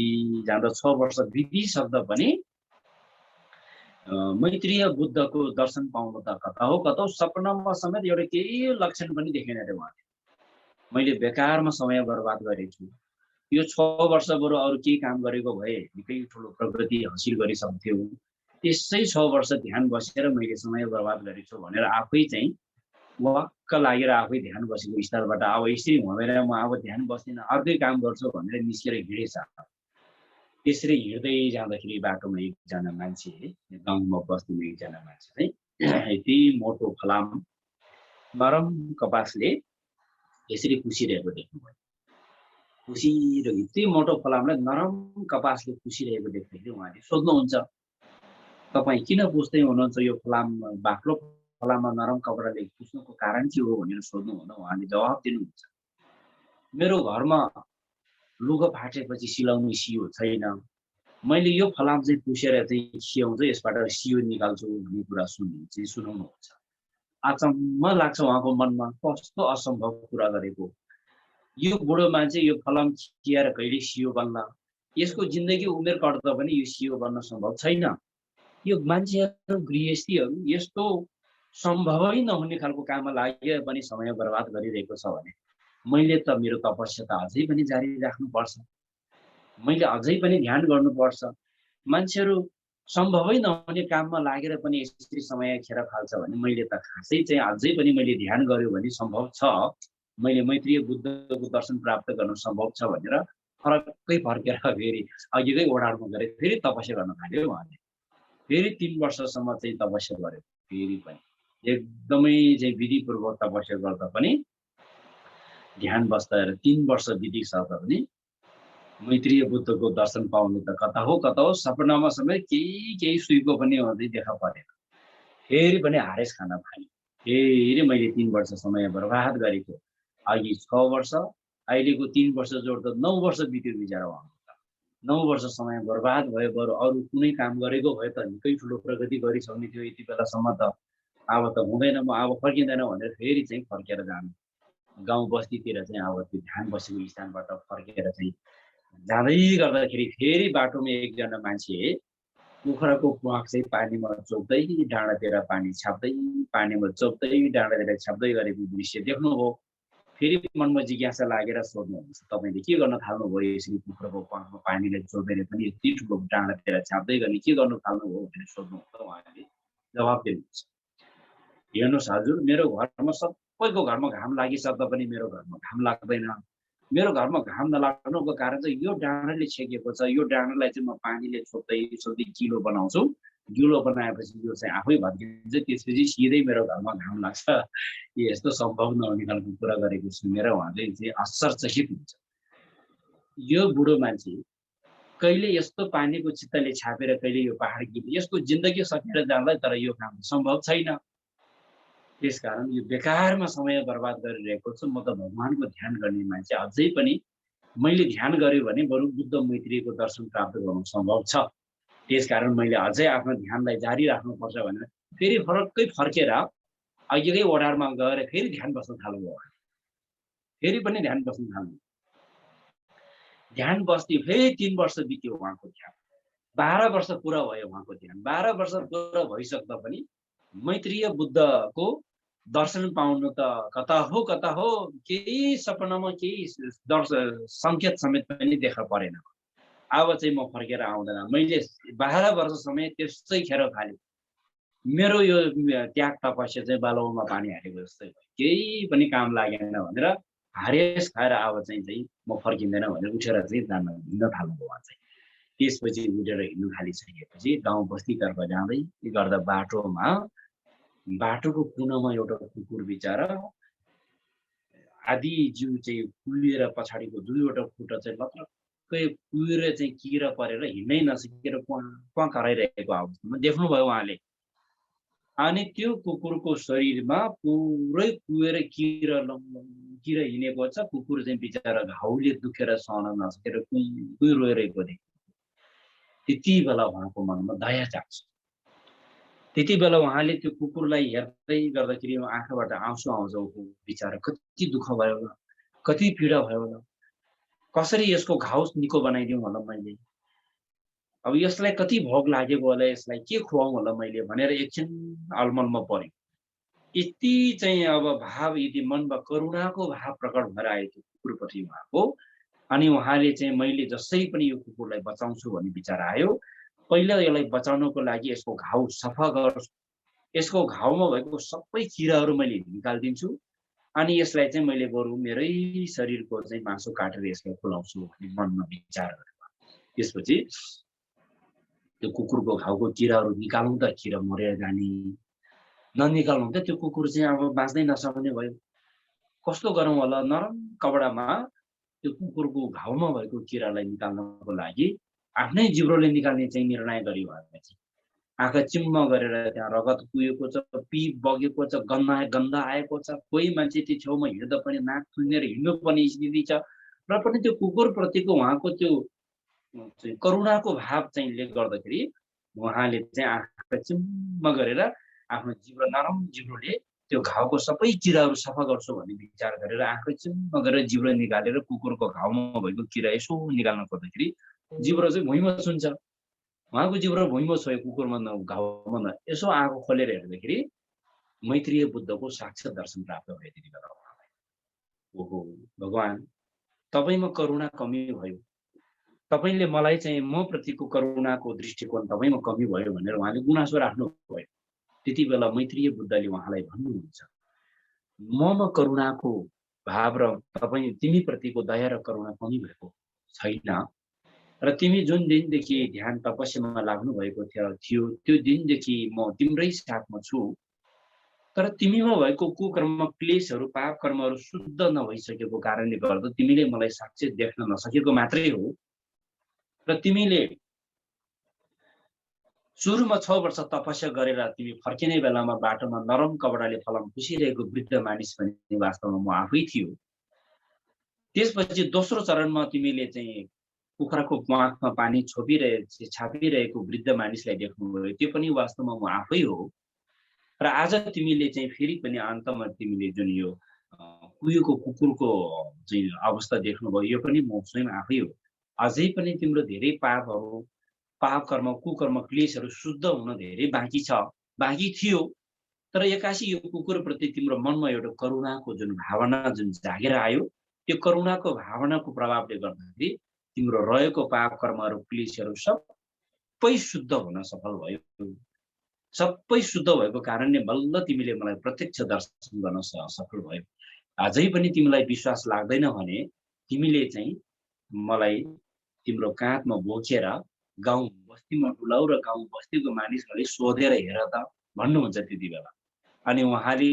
Speaker 1: जाँदा 6 वर्ष बितिसक्दा पनि मैत्रीय बुद्धको दर्शन पाउनु त कता हो कता सपनामा समेत एउटा केही लक्षण पनि देखेन अरे उहाँले। मैले बेकारमा समय बर्बाद गरेछु, यो 6 वर्ष बरु अरू केही काम गरेको भए निकै ठुलो प्रगति हासिल गरिसक्थ्यो, त्यसै 6 वर्ष ध्यान बसेर मैले समय बर्बाद गरेछु भनेर आफै चाहिँ वाक्क लागेर आफै ध्यान बसेको स्थलबाट अब यसरी हुँदैन, म अब ध्यान बस्दिनँ अर्कै काम गर्छु भनेर निस्केर हिँडेछ। त्यसरी हिँड्दै जाँदाखेरि बाटोमा एकजना मान्छे, गाउँमा बस्ने एकजना मान्छे चाहिँ यति मोटो फलाम नरम कपासले यसरी कुसिरहेको देख्नुभयो। कुसिरहेको यति मोटो फलामलाई नरम कपासले कुसिरहेको देख्दाखेरि उहाँले सोध्नुहुन्छ, तपाईँ किन पुस्दै हुनुहुन्छ यो फलाम, बाक्लो फलाममा नरम कपडाले पुस्नुको कारण के हो भनेर सोध्नुहुँदा उहाँले जवाफ दिनुहुन्छ, मेरो घरमा लुगा फाटेपछि सिलाउने सियो छैन, मैले यो फलाम चाहिँ पुसेर चाहिँ सियाउँछु, यसबाट सियो निकाल्छु भन्ने कुरा सुनाउनुहुन्छ। अचम्म लाग्छ उहाँको मनमा, कस्तो असम्भव कुरा गरेको। यो बुढो मान्छे यो फलाम खियाएर कहिले सियो बन्ला, यसको जिन्दगी उमेर कट्दा पनि यो सियो बन्न सम्भव छैन। यो मान्छेहरू गृहस्थीहरू यस्तो सम्भवै नहुने खालको काममा लाग्यो पनि समय बर्बाद गरिरहेको छ भने मैले त मेरो तपस्या त अझै पनि जारी राख्नुपर्छ, मैले अझै पनि ध्यान गर्नुपर्छ। मान्छेहरू सम्भवै नहुने काममा लागेर पनि यसरी समय खेर फाल्छ भने मैले त खासै चाहिँ अझै पनि मैले ध्यान गर्यो भने सम्भव छ, मैले मैत्रीय बुद्धको दर्शन प्राप्त गर्न सम्भव छ भनेर फरक्कै फर्केर फेरि अघिकै ओडारमा गएर फेरि तपस्या गर्न थाल्यो उहाँले। फेरि 3 वर्षसम्म चाहिँ तपस्या गर्यो, फेरि पनि एकदमै चाहिँ विधिपूर्वक तपस्या गर्दा पनि ध्यान बस्दा 3 वर्ष बितिसक्दा पनि मैत्रीय बुद्धको दर्शन पाउनु त कता हो सपनामा समेत केही सुइको पनि हुँदै देखा परेन। फेरि पनि हारेस खान थाल्यो। फेरि मैले 3 वर्ष समय बर्बाद गरेको, अघि 6 वर्ष अहिलेको 3 वर्ष जोड्दा 9 वर्ष बित्यो बिचरा उहाँको। 9 वर्ष समय बर्बाद भयो, बरु अरू कुनै काम गरेको भए त निकै ठुलो प्रगति गरिसक्ने थियो यति बेलासम्म त। अब त हुँदैन, म अब फर्किँदैन भनेर फेरि चाहिँ फर्केर जानु गाउँ बस्तीतिर चाहिँ अब त्यो ध्यान बसेको स्थानबाट फर्केर चाहिँ जाँदै गर्दाखेरि फेरि बाटोमा एकजना मान्छे कुखुराको प्वाख चाहिँ पानीमा चोप्दै डाँडातिर पानी छाप्दै, पानीमा चोप्दै डाँडातिर छाप्दै गरेको दृश्य देख्नुभयो। फेरि मनमा जिज्ञासा लागेर सोध्नुहुन्छ, तपाईँले के गर्न थाल्नुभयो यसरी कुखुराको प्वाखमा पानीले चोपेर पनि यति ठुलो डाँडातिर छाप्दै गर्ने के गर्नु थाल्नुभयो भनेर सोध्नुहुन्छ। उहाँले जवाब दिनुहुन्छ, हेर्नुहोस् हजुर, मेरो घरमा सबैको घरमा घाम लागिसक्दा पनि मेरो घरमा घाम लाग्दैन। मेरो घरमा घाम नलाग्नुको कारण चाहिँ यो डाँडाले छेकेको छ, यो डाँडालाई चाहिँ म पानीले छोप्दै गिलो बनाउँछु, गिलो बनाएपछि यो चाहिँ आफै भत्किन्छ, त्यसपछि सिधै मेरो घरमा घाम लाग्छ। यस्तो सम्भव नहुने खालको कुरा गरेको सुनेर उहाँले चाहिँ आश्चर्यचकित हुन्छ। यो बुढो मान्छे कहिले यस्तो पानीको चित्तले छापेर कहिले यो पहाड गिर्ने, यसको जिन्दगी सकेर जाँदा तर यो काम सम्भव छैन। त्यसकारण यो बेकारमा समय बर्बाद गरिरहेको छु, म त भगवानको ध्यान गर्ने मान्छे, अझै पनि मैले ध्यान गर्यो भने बरु बुद्ध मैत्रीको दर्शन प्राप्त गर्नु सम्भव छ। त्यसकारण मैले अझै आफ्नो ध्यानलाई जारी राख्नुपर्छ भनेर फेरि फरक्कै फर्केर अघिकै ओडारमा गएर फेरि ध्यान बस्न थाल्नुभयो। फेरि पनि ध्यान बस्न थाल्नु, ध्यान बस्दै फेरि 3 वर्ष बित्यो उहाँको ध्यान। 12 वर्ष पुरा भयो उहाँको ध्यान। 12 वर्ष पुरा भइसक्दा पनि मैत्रीय बुद्धको दर्शन पाउनु त कता हो केही सपनामा केही सङ्केत समेत पनि देखा परेन। अब चाहिँ म फर्केर आउँदैन, मैले 12 वर्ष समय त्यसै खेर फाल्यो, मेरो यो त्याग तपस्या चाहिँ बालुवामा पानी हालेको जस्तै भयो, केही पनि काम लागेन भनेर हारेस खाएर अब चाहिँ म फर्किँदैन भनेर उठेर चाहिँ हिँड्न थाल्नुभयो उहाँ चाहिँ। त्यसपछि उठेर हिँड्नु थालिसकेपछि गाउँ बस्तीतर्फ जाँदै गर्दा बाटोमा बाटोको कुनामा एउटा कुकुर बिचरा आधी जिउ चाहिँ कुहिएर पछाडिको दुईवटा खुट्टा चाहिँ लत्रक्कै कुहिएर चाहिँ किरा परेर हिँड्नै नसकेर क्वाँ कराइरहेको अवस्थामा देख्नुभयो उहाँले। अनि त्यो कुकुरको शरीरमा पुरै कुहिएर किरा हिँडेको छ। कुकुर चाहिँ बिचरा घाउले दुखेर सहन नसकेर कुई रोइरहेको देख्यो। त्यति बेला उहाँको मनमा दया जाग्छ। त्यति बेला उहाँले त्यो कुकुरलाई हेर्दै गर्दाखेरि आँखाबाट आँसु आउँछ। ऊ बिचरा कति दुःख भयो होला, कति पीडा भयो होला, कसरी यसको घाउ निको बनाइदिउँ होला मैले, अब यसलाई कति भोग लागेको होला, यसलाई के खुवाउँ होला मैले भनेर एकछिन अलमलमा पर्यो। यति चाहिँ अब भाव, यदि मनमा करुणाको भाव प्रकट भएर आयो त्यो कुकुरप्रति उहाँको। अनि उहाँले चाहिँ मैले जसरी पनि यो कुकुरलाई बचाउँछु भन्ने विचार आयो। पहिला यसलाई बचाउनको लागि यसको घाउ सफा गर्छु, यसको घाउमा भएको सबै किराहरू मैले निकालिदिन्छु, अनि यसलाई चाहिँ मैले बरु मेरै शरीरको चाहिँ मासु काटेर यसलाई खुलाउँछु भन्ने मनमा विचार गरेको। त्यसपछि त्यो कुकुरको घाउको किराहरू निकाल्नु त किरा मरेर जाने, ननिकाल्नु त त्यो कुकुर चाहिँ अब बाँच्नै नसक्ने भयो। कस्तो गरौँ होला, नरम कपडामा त्यो कुकुरको घाउमा भएको किरालाई निकाल्नको लागि आफ्नै जिब्रोले निकाल्ने चाहिँ निर्णय गर्यो उहाँले चाहिँ। आँखा चिम्म गरेर त्यहाँ रगत कुहिएको छ, पिप बगेको छ, गन्ध आएको छ, कोही मान्छे त्यो छेउमा हिँड्दा पनि नाक थुनेर हिँड्नु पर्ने स्थिति छ, र पनि त्यो कुकुरप्रतिको उहाँको त्यो करुणाको भाव चाहिँले गर्दाखेरि उहाँले चाहिँ आँखा चिम्म गरेर आफ्नो जिब्रो, नरम जिब्रोले त्यो घाउको सबै किराहरू सफा गर्छु भन्ने विचार गरेर आँखा चिम्म गरेर जिब्रो निकालेर कुकुरको घाउमा भएको किरा यसो निकाल्न खोज्दाखेरि जिब्रो चाहिँ भुइँमा छुन्छ। उहाँको जिब्रो भुइँमा छोयो, कुकुरमा घाउमा न। यसो आँखा खोलेर हेर्दाखेरि मैत्रीय बुद्धको साक्षात् दर्शन प्राप्त भयो त्यति बेला उहाँलाई। ओहो भगवान्, तपाईँमा करुणा कमी भयो, तपाईँले मलाई चाहिँ म प्रतिको करुणाको दृष्टिकोण तपाईँमा कमी भयो भनेर उहाँले गुनासो राख्नु भयो। त्यति बेला मैत्रीय बुद्धले उहाँलाई भन्नुहुन्छ, ममा करुणाको भाव र तिमी प्रतिको दया र करुणा कमी भएको छैन, र तिमी जुन दिनदेखि ध्यान तपस्यामा लाग्नु भएको थियो त्यो दिनदेखि म तिम्रै साथमा छु, तर तिमीमा भएको कुकर्म, क्लेशहरू, पाप कर्महरू शुद्ध नभइसकेको कारणले गर्दा तिमीले मलाई साक्षात् देख्न नसकेको मात्रै हो। र तिमीले सुरुमा 6 वर्ष तपस्या गरेर तिमी फर्किने बेलामा बाटोमा नरम कपडाले फलाम खुसिरहेको वृद्ध मानिस पनि वास्तवमा म आफै थियो। त्यसपछि दोस्रो चरणमा तिमीले चाहिँ कुखुराको प्वाखमा पानी छापिरहेको वृद्ध मानिसलाई देख्नुभयो, त्यो पनि वास्तवमा म आफै हो। र आज तिमीले चाहिँ फेरि पनि अन्तमा तिमीले जुन यो कुहिएको कुकुरको चाहिँ अवस्था देख्नुभयो, यो पनि म स्वयं आफै हो। अझै पनि तिम्रो धेरै पापहरू, पाप कर्म, कुकर्म, क्लेशहरू शुद्ध हुन धेरै बाँकी छ, बाँकी थियो। तर एक्कासी यो कुकुरप्रति तिम्रो मनमा एउटा करुणाको जुन भावना जुन जागेर आयो, त्यो करुणाको भावनाको प्रभावले गर्दाखेरि तिम्रो रहेको पाप कर्महरू, क्लेशहरू सबै शुद्ध हुन सफल भयो। सबै शुद्ध भएको कारणले बल्ल तिमीले मलाई प्रत्यक्ष दर्शन गर्न सफल भयो। अझै पनि तिमीलाई विश्वास लाग्दैन भने तिमीले चाहिँ मलाई तिम्रो काँधमा बोकेर गाउँ बस्तीमा डुलाऊ र गाउँ बस्तीको मानिसहरूले सोधेर हेर त भन्नुहुन्छ त्यति बेला। अनि उहाँले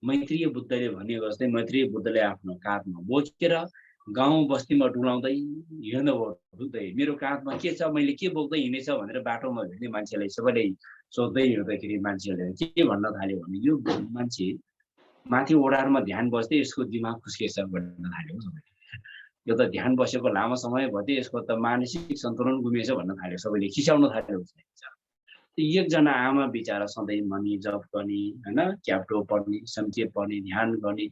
Speaker 1: मैत्रीय बुद्धले भने जस्तै मैत्रीय बुद्धले आफ्नो काँधमा बोकेर गाउँ बस्तीमा डुलाउँदै हिँड्नुभयो। डुल्दै मेरो काँधमा के छ, मैले के बोक्दै हिँडेछ भनेर बाटोमा भेट्ने मान्छेलाई सबैले सोध्दै हिँड्दाखेरि मान्छेहरूले के भन्न थाल्यो भने यो मान्छे माथि ओडारमा ध्यान बस्दै यसको दिमाग खुस्केछ भन्न थाल्यो। सबैले यो त ध्यान बसेको लामो समय भयो, यसको त मानसिक सन्तुलन गुमेछ भन्न थाल्यो, सबैले खिचाउन थाल्यो। एकजना आमा बिचरा सधैँ मनी जप गर्ने, होइन, क्याप्टो पढ्ने, सङ्केत पढ्ने, ध्यान गर्ने,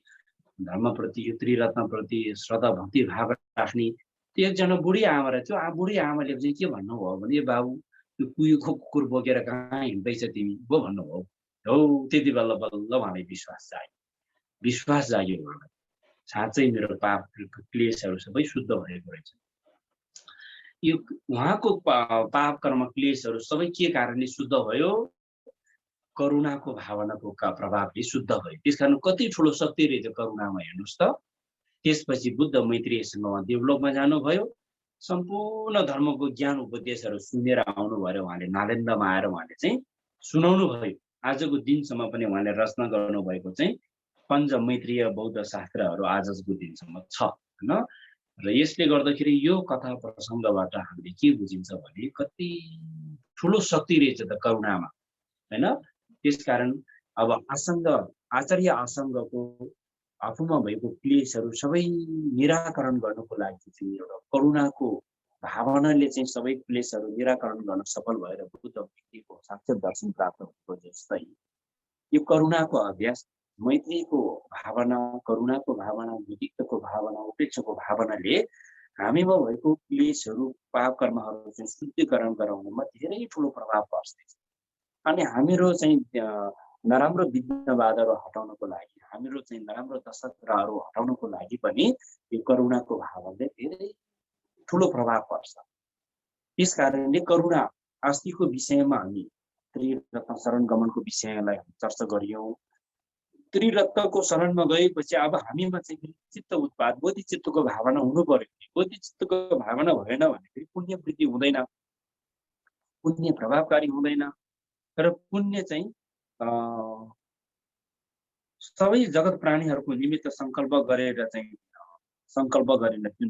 Speaker 1: धर्मप्रति, त्रिरत्नप्रति श्रद्धा भक्ति भाव राख्ने त्यो एकजना बुढी आमा रहेछ। बुढी आमाले चाहिँ के भन्नुभयो भने, बाबु त्यो कुहिएको कुकुर बोकेर कहाँ हिँड्दैछ तिमी हो भन्नुभयो। हो त्यति बेला बल्ल उहाँलाई विश्वास जाग्यो, विश्वास जाग्यो उहाँलाई, साँच्चै मेरो पाप क्लेशहरू सबै शुद्ध भएको रहेछ। यो उहाँको पाप कर्म क्लेशहरू सबै के कारणले शुद्ध भयो? करुणाको भावनाको प्रभावले शुद्ध भयो। त्यसकारण कति ठुलो शक्ति रहेछ करुणामा, हेर्नुहोस् त। त्यसपछि बुद्ध मैत्रीयसँग उहाँ देवलोकमा जानुभयो, सम्पूर्ण धर्मको ज्ञान उपदेशहरू सुनेर आउनुभयो। उहाँले नालन्दामा आएर उहाँले चाहिँ सुनाउनु भयो।
Speaker 2: आजको दिनसम्म पनि उहाँले रचना गर्नुभएको चाहिँ पञ्चमैत्रीय बौद्ध शास्त्रहरू आजको दिनसम्म छ हैन। र यसले गर्दाखेरि यो कथा प्रसङ्गबाट हामीले के बुझिन्छ भने कति ठुलो शक्ति रहेछ त करुणामा हैन। त्यसकारण अब आचार्य आसङ्गको आफूमा भएको क्लेशहरू सबै निराकरण गर्नको लागि चाहिँ एउटा करुणाको भावनाले चाहिँ सबै क्लेशहरू निराकरण गर्न सफल भएर बुद्ध व्यक्तिको साक्षात दर्शन प्राप्त भएको जस्तै यो करुणाको अभ्यास, मैत्रीको भावना, करुणाको भावना, विदिक्तको भावना, उपेक्षाको भावनाले हामीमा भएको क्लेशहरू, पाप कर्महरू चाहिँ शुद्धिकरण गराउनमा धेरै ठुलो प्रभाव पर्छ। अनि हामीहरू चाहिँ नराम्रो विघ्नबाधाहरू हटाउनको लागि, हामीहरू चाहिँ नराम्रो दशत्रहरू हटाउनको लागि पनि यो करुणाको भावनाले धेरै ठुलो प्रभाव पर्छ। त्यस कारणले करुणा अस्तिको विषयमा हामी त्रिरत्न शरण गमनको विषयलाई चर्चा गरियौँ। त्रिरत्नको शरणमा गएपछि अब हामीमा चाहिँ चित्त उत्पाद बोधिचित्तको भावना हुनु पर्यो। बोधिचित्तको भावना भएन भने फेरि पुण्य वृद्धि हुँदैन, पुण्य प्रभावकारी हुँदैन। र पुण्य चाहिँ सबै जगत प्राणीहरूको निमित्त सङ्कल्प गरेर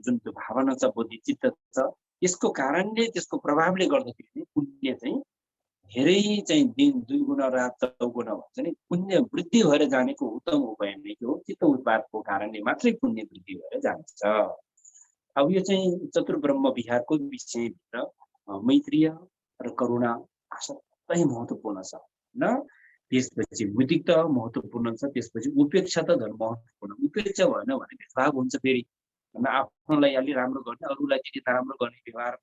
Speaker 2: जुन त्यो भावना छ, बोधिचित्त छ, यसको कारणले, त्यसको प्रभावले गर्दाखेरि पुण्य चाहिँ धेरै चाहिँ दिन दुईगुणा रात चौगुणा भन्छ नि, पुण्य वृद्धि भएर जानेको उत्तम उपाय नै हो। चित्त उत्पादको कारणले मात्रै पुण्य वृद्धि भएर जान्छ। अब यो चाहिँ चतुर्ब्रह्म विहारको विषयभित्र मैत्रीय र करुणा असाध्यै महत्त्वपूर्ण छ न। त्यसपछि विदिक्त महत्त्वपूर्ण छ, त्यसपछि उपेक्षा त झन् महत्त्वपूर्ण। उपेक्षा भएन भने भेदभाव हुन्छ फेरि, आफ्नोलाई अलि राम्रो गर्ने, अरूलाई त्यति नराम्रो गर्ने व्यवहार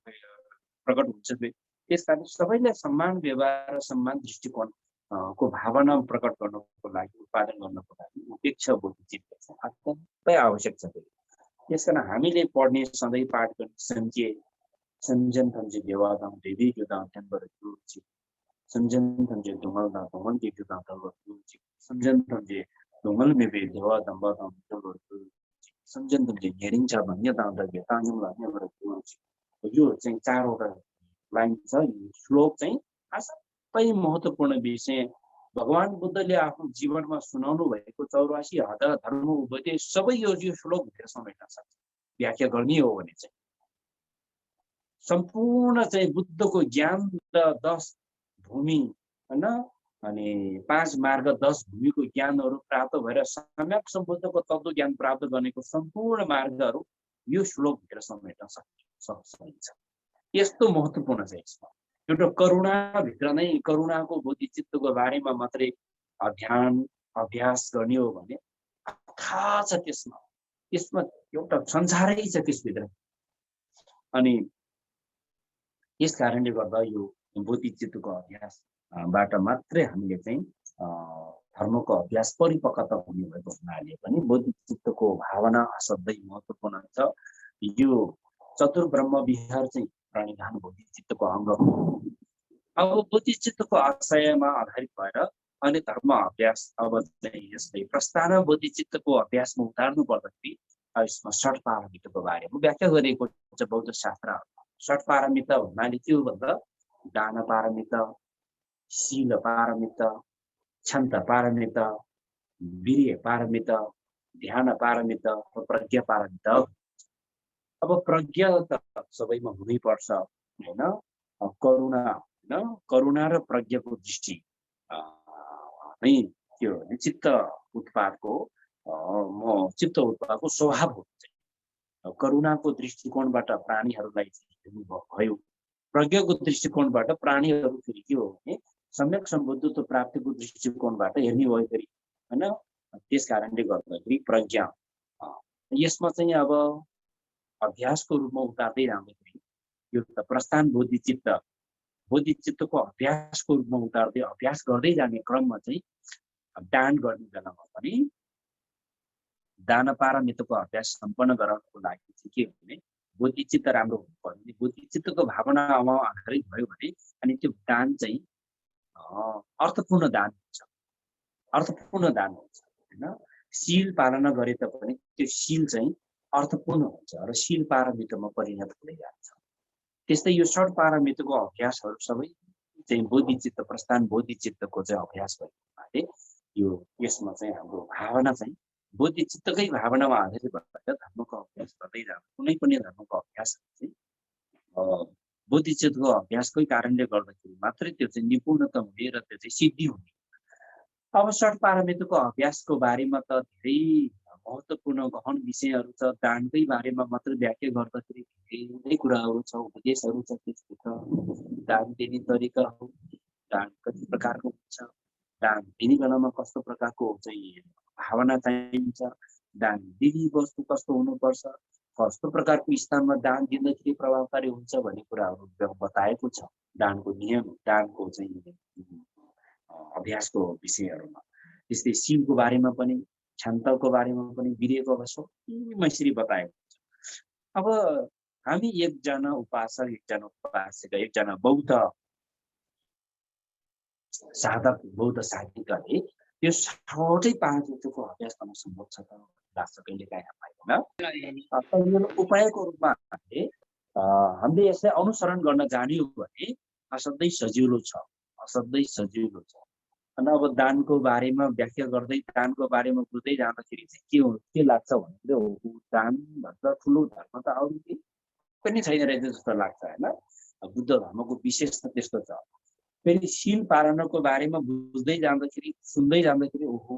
Speaker 2: प्रकट हुन्छ फेरि। त्यस कारण सबैलाई सम्मान व्यवहार र सम्मान दृष्टिकोण को भावना प्रकट गर्नको लागि, उत्पादन गर्नको लागि उपेक्षा बोधिचित्त चाहिँ अत्यन्तै आवश्यक छ। त्यस कारण हामीले पढ्ने, सधैँ पाठ गर्ने सम्झन थम्जे देवादाम देवी जुदाम त्यहाँबाट जुची, सम्झन थम्जे धुमल दा धुमल के जुदाम त्यहाँबाट जुची, सम्झन थम्जे धुमल मेबे देवादाम बादाम त्यहाँबाट जुची, सम्झन थम्जे घेरिन्छ भन्ने दाम दा ताङम लाग्नेबाट जुची। यो चाहिँ चारवटा लाइन छ। यो श्लोक चाहिँ असाध्यै महत्त्वपूर्ण विषय। भगवान बुद्धले आफ्नो जीवनमा सुनाउनु भएको 84,000 धर्म उपदेश सबै यो श्लोकभित्र समेट्न सक्छ। व्याख्या गर्ने हो भने चाहिँ सम्पूर्ण चाहिँ बुद्धको ज्ञान र 10 भूमि हैन, अनि 5 मार्ग 10 भूमिको ज्ञानहरू प्राप्त भएर सम्यक सम्बुद्धको तत्त्व ज्ञान प्राप्त गर्नेको सम्पूर्ण मार्गहरू यो श्लोकभित्र समेट्न सकिन्छ। यस्तो महत्त्वपूर्ण छ यसमा। एउटा करुणाभित्र नै करुणाको बोधिचित्तको बारेमा मात्रै ध्यान अभ्यास गर्ने हो भने थाहा छ त्यसमा एउटा संसारै छ त्यसभित्र। अनि यस कारणले गर्दा यो बोधिचित्तको अभ्यासबाट मात्रै हामीले चाहिँ धर्मको अभ्यास परिपक्वता हुने भएको हुनाले पनि बोधिचित्तको भावना असाध्यै महत्त्वपूर्ण छ। यो चतुर्ब्रह्म विहार चाहिँ प्रणिधान बोधिचित्तको अङ्ग हो। अब बोधिचित्तको आशयमा आधारित भएर अनि धर्म अभ्यास अब चाहिँ यस्तै प्रस्थान बोधिचित्तको अभ्यासमा उतार्नु पर्दाखेरि यसमा 6 पारमिताको बारेमा व्याख्या गरिएको छ बौद्ध शास्त्रहरूमा। 6 पारमिता भन्नाले के हो भन्दा दान पारमिता, शील पारमिता, क्षमता पारमिता, वीर्य पारमिता, ध्यान पारमिता, प्रज्ञा पारमिता। अब प्रज्ञा त सबैमा हुनैपर्छ हैन। करुणा हैन, करुणा र प्रज्ञाको दृष्टि नै त्यो चित्त उत्पादको स्वभाव हो। करुणाको दृष्टिकोणबाट प्राणीहरूलाई हेर्नु भयो, प्रज्ञाको दृष्टिकोणबाट प्राणीहरू फेरि के हो भने सम्यक सम्बुद्धत्व प्राप्तिको दृष्टिकोणबाट हेर्ने भयो फेरि हैन। त्यस कारणले गर्दाखेरि प्रज्ञा यसमा चाहिँ अब अभ्यासको रूपमा उतार्दै जाँदाखेरि यो त प्रस्थान बोधिचित्तको अभ्यासको रूपमा उतार्दै अभ्यास गर्दै जाने क्रममा चाहिँ दान गर्ने बेलामा पनि दान पारमिताको अभ्यास सम्पन्न गराउनको लागि चाहिँ के भने बोधिचित्त राम्रो हुनु पर्ने। बोधिचित्तको भावनामा आधारित भयो भने अनि त्यो दान चाहिँ अर्थपूर्ण दान हुन्छ, हैन। शील पालना गरे तापनि त्यो शील चाहिँ अर्थपूर्ण हुन्छ र शील पारमितामा परिणत हुँदै जान्छ। त्यस्तै यो 6 पारमिताको अभ्यासहरू सबै चाहिँ बोधिचित्त प्रस्थान बोधिचित्तको चाहिँ अभ्यास भएको यो यसमा चाहिँ हाम्रो भावना चाहिँ बोधिचित्तकै भावनामा आधारित भएर धर्मको अभ्यास गर्दै जानु कुनै पनि धर्मको अभ्यास चाहिँ बोधिचित्तको अभ्यासकै कारणले गर्दाखेरि मात्रै त्यो चाहिँ निपुणता हुने र त्यो चाहिँ सिद्धि हुने। अब षट पारमितको अभ्यासको बारेमा त धेरै महत्त्वपूर्ण गहन विषयहरू छ। दानकै बारेमा मात्र व्याख्या गर्दाखेरि धेरै कुराहरू छ, उपदेशहरू छ त्यसभित्र। दान दिने तरिकाहरू, दान कति प्रकारको हुन्छ, दान दिने बेलामा कस्तो प्रकारको चाहिँ भावना चाहिन्छ, दान दिने वस्तु कस्तो हुनुपर्छ, कस्तो प्रकारको स्थानमा दान दिँदाखेरि प्रभावकारी हुन्छ भन्ने कुराहरू बताएको छ दानको नियम, दानको चाहिँ अभ्यासको विषयहरूमा। त्यस्तै शिवको बारेमा पनि, क्षन्तको बारेमा पनि, वीर्यको अभ्यास यसरी बताएको छ। अब हामी एकजना उपासक, एकजना उपासिका, एकजना बौद्ध साधक, बौद्ध साधकले त्यो छवटै पाँचवटाको अभ्यास गर्न सम्भव छ त लाग्छ कहिलेकाहीँ हामीलाई। उपायको रूपमा हामीले यसलाई अनुसरण गर्न जान्यौँ भने असाध्यै सजिलो छ, असाध्यै सजिलो छ। अनि अब दानको बारेमा व्याख्या गर्दै, दानको बारेमा बुझ्दै जाँदाखेरि चाहिँ के लाग्छ भन्दाखेरि दानभन्दा ठुलो धर्म त अरू केही पनि छैन रहेछ जस्तो लाग्छ होइन। बुद्ध धर्मको विशेष त त्यस्तो छ। फेरि शील पालनाको बारेमा बुझ्दै जाँदाखेरि, सुन्दै जाँदाखेरि ओहो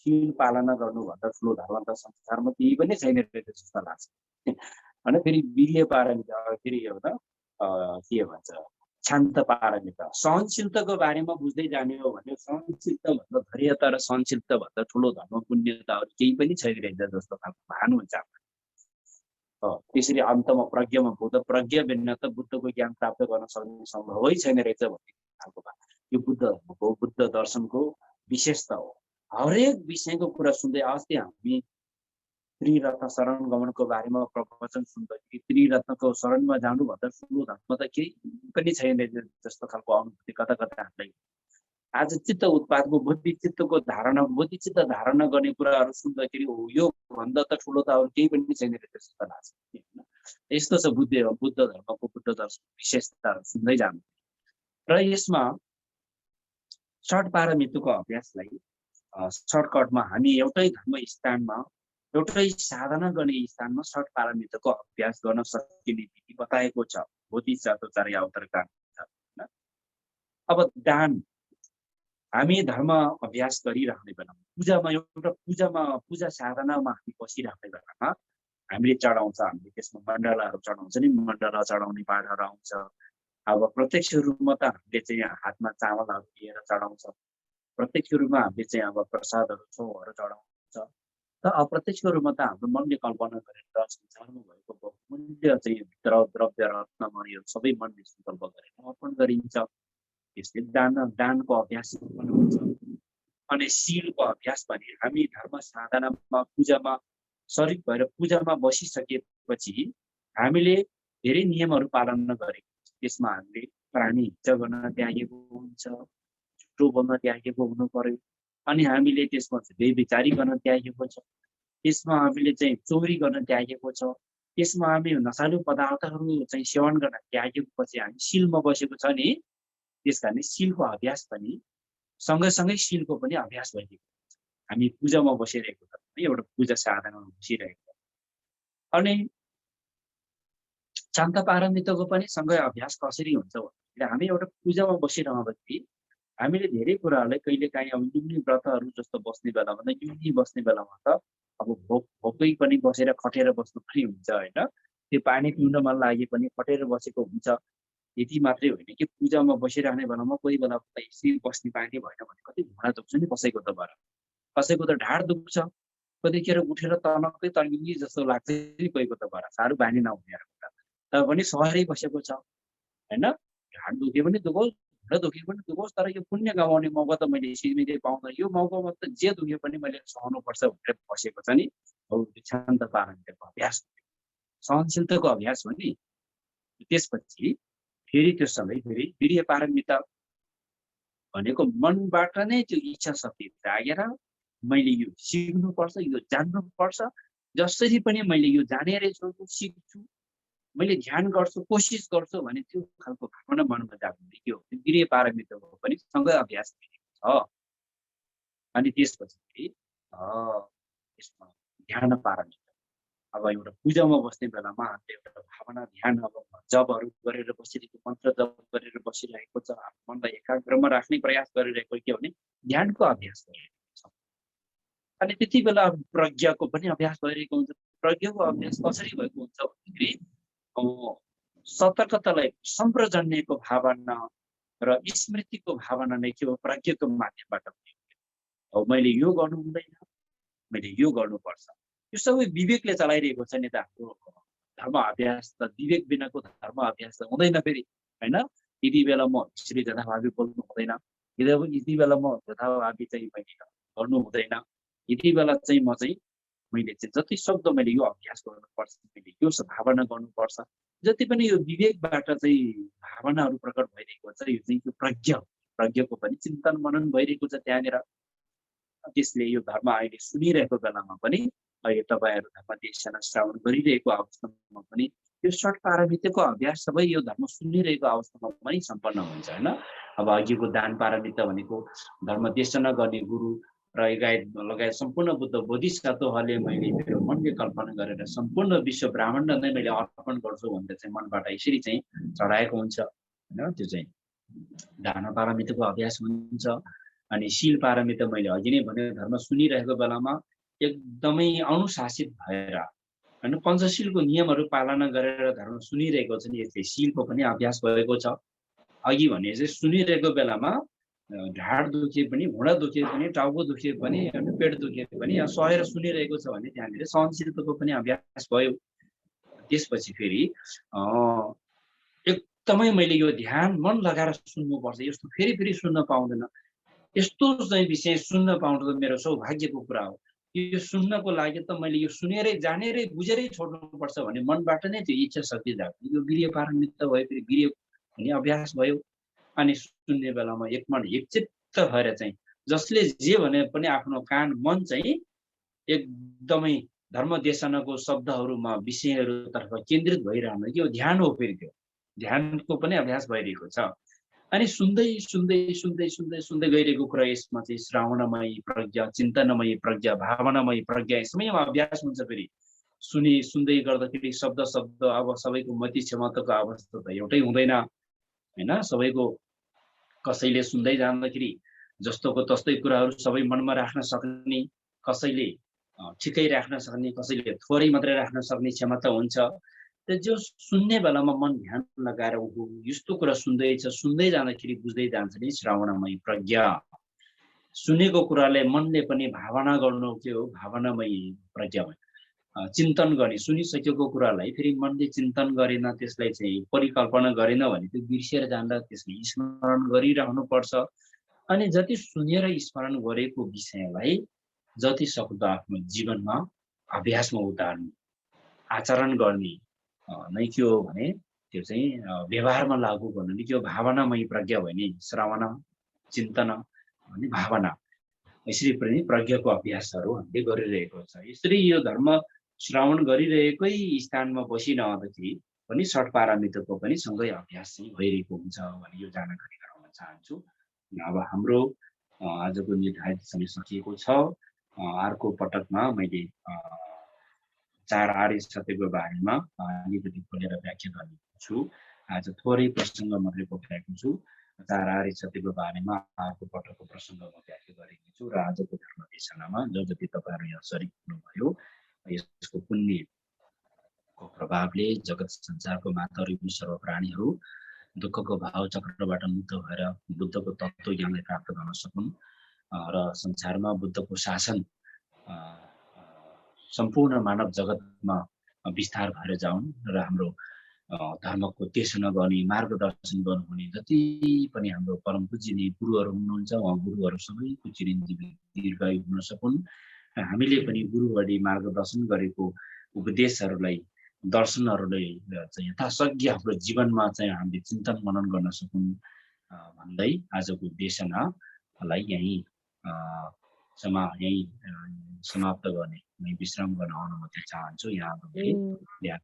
Speaker 2: शील पालना गर्नुभन्दा ठुलो धर्म त संसारमा केही पनि छैन रहेछ जस्तो लाग्छ। अनि फेरि वीर्य पारमिता, फेरि एउटा के भन्छ शान्त पारमिता, सहनशीलताको बारेमा बुझ्दै जाने हो भने सहनशीलता भन्दा धैर्यता र सहनशीलता भन्दा ठुलो धर्म पुण्यताहरू केही पनि छैन रहेछ जस्तो खालको भान हुन्छ। त्यसरी अन्तमा प्रज्ञामा बुद्ध प्रज्ञा बिना त बुद्धको ज्ञान प्राप्त गर्न सक्ने सम्भवै छैन रहेछ भन्ने खालको यो बुद्ध धर्मको, बुद्ध दर्शनको विशेषता हो। हरेक विषयको कुरा सुन्दै, अस्ति हामी त्रिरत्न शरण गमनको बारेमा प्रवचन सुन्दाखेरि त्रिरत्नको शरणमा जानुभन्दा ठुलो धर्म त केही पनि छैन जस्तो खालको अनुभूति कता कता हामीलाई। आज चित्त उत्पादको बुद्धिचित्तको धारणा, बुद्धिचित्त धारणा गर्ने कुराहरू सुन्दाखेरि हो यो भन्दा त ठुलो त अरू केही पनि छैन जस्तो लाग्छ। यस्तो छ बुद्ध धर्मको, बुद्ध दर्शनको विशेषताहरू सुन्दै जानु। र यसमा षट पारमितको अभ्यासलाई सर्टकटमा हामी एउटै धर्म स्थानमा, एउटै साधना गर्ने स्थानमा षट पारमितको अभ्यास गर्न सकिने विधि बताएको छ बोधिसत्व अवतारका। अब दान हामी धर्म अभ्यास गरिराख्ने बेलामा, पूजा साधनामा हामी बसिराख्ने बेलामा हामीले चढाउँछ, हामीले त्यसमा मण्डलाहरू चढाउँछ नि, मण्डला चढाउने पाठहरू आउँछ। अब प्रत्यक्ष रूपमा त हामीले चाहिँ हातमा चामलहरू लिएर चढाउँछ, प्रत्यक्ष रूपमा हामीले चाहिँ अब प्रसादहरू छौहरू चढाउँछ। तर अप्रत्यक्ष रूपमा त हाम्रो मनले कल्पना गरेर संसारमा भएको बहुमूल्य चाहिँ द्रव्य रत्नमणिहरू सबै मनले सङ्कल्प गरेर अर्पण गरिन्छ। त्यसले दानको अभ्यास पनि हुन्छ। अनि शीलको अभ्यास भने हामी धर्म साधनामा, पूजामा शरीर भएर पूजामा बसिसकेपछि हामीले धेरै नियमहरू पालन गरेको हुन्छ। त्यसमा हामीले प्राणी हिंसा गर्न त्यागेको हुन्छ, झुटो बोल्न त्यागेको हुनु पर्यो, अनि हामीले त्यसमा बेविचारी गर्न त्यागेको छ, त्यसमा हामीले चाहिँ चोरी गर्न त्यागेको छ, त्यसमा हामी नशालु पदार्थहरू चाहिँ सेवन गर्न त्यागेको पछि हामी शीलमा बसेको छ नि। त्यस कारण शीलको अभ्यास पनि सँगसँगै शीलको पनि अभ्यास भइरहेको हुन्छ। हामी पूजामा बसिरहेको छ, एउटा पूजा साधनामा बसिरहेको। अनि शान्त पारमितको पनि सँगै अभ्यास कसरी हुन्छ भन्दाखेरि हामी एउटा पूजामा बसिरहँदाखेरि हामीले धेरै कुराहरूलाई कहिलेकाहीँ अब युनि व्रतहरू जस्तो बस्ने बेलामा त, युनि बस्ने बेलामा त अब भोकै पनि बसेर खटेर बस्नु पनि हुन्छ होइन। त्यो पानी पिउन मन लागे पनि खटेर बसेको हुन्छ। यति मात्रै होइन कि पूजामा बसिरहने बेलामा कोही बेला यसरी बस्ने बानी भएन भने कति घुँडा दुख्छ नि कसैको त बर, कसैको त ढाड दुख्छ, कतिखेर उठेर तनक्कै तन्किने जस्तो लाग्छ नि कोहीको त बर, साह्रो बानी नहुने कुरा। तर पनि सहरै बसेको छ होइन। ढाड दुखे पनि दुखोस्, घुँडा दुखे पनि दुखोस्, तर यो पुण्य कमाउने मौका त मैले सीमितै पाउँदैन, यो मौकामा त जे दुखे पनि मैले सहनुपर्छ भनेर बसेको छ नि। हो शान्त पारमितको अभ्यास, सहनशीलताको अभ्यास हो नि। त्यसपछि फेरि त्यो सँगै फेरि वीर्य पारमिता भनेको मनबाट नै त्यो इच्छा शक्ति जागेर मैले यो सिक्नुपर्छ, यो जान्नुपर्छ, जसरी पनि मैले यो जानेरै छु, सिक्छु, मैले ध्यान गर्छु कोसिस गर्छु भने त्यो खालको भावना मनमा जाग्ने के हो वीर्य पारमिताको पनि सँगै अभ्यास छ। अनि त्यसपछि फेरि यसमा ध्यान पारमिता अब एउटा पूजामा बस्ने बेलामा हामीले एउटा भावना ध्यान अब जपहरू गरेर बसिरहेको मन्त्र जप गरेर बसिरहेको छ मनलाई एकाग्रमा राख्ने प्रयास गरिरहेको के भने ध्यानको अभ्यास गरिरहेको छ। अनि त्यति बेला प्रज्ञाको पनि अभ्यास भइरहेको हुन्छ। प्रज्ञाको अभ्यास कसरी भएको हुन्छ भन्दाखेरि सतर्कतालाई सम्प्रजन्यको भावना र स्मृतिको भावना नै के हो प्रज्ञाको माध्यमबाट अब मैले यो गर्नु हुँदैन मैले यो गर्नुपर्छ यो सबै विवेकले चलाइरहेको छ नि त। हाम्रो धर्म अभ्यास त विवेक बिनाको धर्म अभ्यास त हुँदैन फेरि हैन। यति बेला म यसरी जथाभावी बोल्नु हुँदैन, यति बेला म जथाभावी चाहिँ मैले गर्नु हुँदैन, यति बेला चाहिँ मैले चाहिँ जति सक्दो मैले यो अभ्यास गर्नुपर्छ, मैले यो भावना गर्नुपर्छ। जति पनि यो विवेकबाट चाहिँ भावनाहरू प्रकट भइरहेको छ यो चाहिँ त्यो प्रज्ञाको पनि चिन्तन मनन भइरहेको छ त्यहाँनिर। त्यसले यो धर्म अहिले सुनिरहेको बेलामा पनि अहिले तपाईँहरू धर्म देशना श्रावण गरिरहेको अवस्थामा पनि यो षट पारमिताको अभ्यास सबै यो धर्म सुनिरहेको अवस्थामा पनि सम्पन्न हुन्छ हैन। अब अघिको दान पारमिता भनेको धर्म देशना गर्ने गुरु र लगायत सम्पूर्ण बुद्ध बोधिसत्वहरूले मैले मेरो मनले कल्पना गरेर सम्पूर्ण विश्व ब्राह्मण नै मैले अर्पण गर्छु भनेर चाहिँ मनबाट यसरी चाहिँ चढाएको हुन्छ हैन। त्यो चाहिँ दान पारमिताको अभ्यास हुन्छ। अनि शील पारमिता मैले अघि नै भने धर्म सुनिरहेको बेलामा एकदमै अनुशासित भएर हैन पञ्चशीलको नियमहरू पालना गरेर धर्म सुनिरहेको छ नि यसले शीलको पनि अभ्यास भएको छ। अघि भने चाहिँ सुनिरहेको बेलामा ढाड दुखे पनि घुँडा दुखे पनि टाउको दुखे पनि पेट दुखे पनि सहेर सुनिरहेको छ भने त्यहाँनिर सहनशीलताको पनि अभ्यास भयो। त्यसपछि फेरि एकदमै मैले यो ध्यान मन लगाएर सुन्नुपर्छ, यस्तो फेरि सुन्न पाउँदैन, यस्तो चाहिँ विषय सुन्न पाउनु त मेरो सौभाग्यको कुरा हो। यो सुन्नको लागि त मैले यो सुनेरै जानेरै बुझेरै छोड्नुपर्छ भने मनबाट नै त्यो इच्छा शक्ति जाग्छ। यो वीर्य पारमिता भयो, फेरि वीर्य भन्ने अभ्यास भयो। अनि सुन्ने बेलामा एक मन एकचित्त भएर चाहिँ जसले जे भने पनि आफ्नो कान मन चाहिँ एकदमै धर्म देशनाको शब्दहरूमा विषयहरूतर्फ केन्द्रित भइरहनु यो ध्यान हो। फेरि त्यो ध्यानको पनि अभ्यास भइरहेको छ। अनि सुन्दै सुन्दै सुन्दै सुन्दै सुन्दै गइरहेको कुरा यसमा चाहिँ श्रावणमयी प्रज्ञा, चिन्तनमयी प्रज्ञा, भावनामयी प्रज्ञा यसमैमा अभ्यास हुन्छ। फेरि सुन्दै गर्दाखेरि शब्द अब सबैको मति क्षमताको अवस्था त एउटै हुँदैन हैन। सबैको कसैले सुन्दै जाँदाखेरि जस्तोको तस्तै कुराहरू सबै मनमा राख्न सक्ने, कसैले ठिकै राख्न सक्ने, कसैले थोरै मात्रै राख्न सक्ने क्षमता हुन्छ। जो सुन्ने बेलामा मन ध्यान लगाएर यस्तो कुरा सुन्दै जाँदाखेरि बुझ्दै जान्छ नि श्रावणमयी प्रज्ञा। सुनेको कुराले मनले पनि भावना गर्नु के हो भावनामयी प्रज्ञा भयो। चिन्तन गर्ने सुनिसकेको कुरालाई फेरि मनले चिन्तन गरेन, त्यसलाई चाहिँ परिकल्पना गरेन भने त्यो बिर्सिएर जाँदा त्यसले स्मरण गरिरहनु पर्छ। अनि जति सुनेर स्मरण गरेको विषयलाई जति सक्दो आफ्नो जीवनमा अभ्यासमा उतार्ने, आचरण गर्ने नै के हो भने त्यो चाहिँ व्यवहारमा लागू गर्नु नि के हो भावनामयी प्रज्ञा भयो नि। श्रवण, चिन्तन अनि भावना यसरी पनि प्रज्ञाको अभ्यासहरू हामीले गरिरहेको छ। यसरी यो धर्म श्रवण गरिरहेकै स्थानमा बसिरहँदाखेरि पनि षट पारमिताको पनि सँगै अभ्यास चाहिँ भइरहेको हुन्छ भने यो जानकारी गराउन चाहन्छु। अब हाम्रो आजको निर्धारित समय सकिएको छ। अर्को पटकमा मैले 4 आर्य सत्यको बारेमा अलिकति खोलेर व्याख्या गर्नेछु। आज थोरै प्रसङ्ग मात्रै पठाएको छु। 4 आर्य सत्यको बारेमा अर्को पटकको प्रसङ्गमा व्याख्या गरेको छु। र आजको धर्म देशनामा जति तपाईँहरू यहाँ सरिक हुनुभयो यसको पुण्यको प्रभावले जगत संसारको माताहरू सर्व प्राणीहरू दुःखको भाव चक्रबाट मुक्त भएर बुद्धको तत्त्व ज्ञानलाई प्राप्त गर्न सकुन् र संसारमा बुद्धको शासन सम्पूर्ण मानव जगतमा विस्तार भएर जाउन् र हाम्रो धर्मको देशना गर्ने, मार्गदर्शन गर्नुहुने जति पनि हाम्रो परम पूजनीय गुरुहरू हुनुहुन्छ उहाँ गुरुहरू सबैको चिरञ्जीवी दीर्घायु हुन सकुन्। हामीले पनि गुरुहरूले मार्गदर्शन गरेको उपदेशहरूलाई, दर्शनहरूलाई चाहिँ यथाशक्य हाम्रो जीवनमा चाहिँ हामीले चिन्तन मनन गर्न सकुन् भन्दै आजको देशनालाई यही समाप्त गर्ने, विश्राम गर्न अनुमति चाहन्छु। यहाँ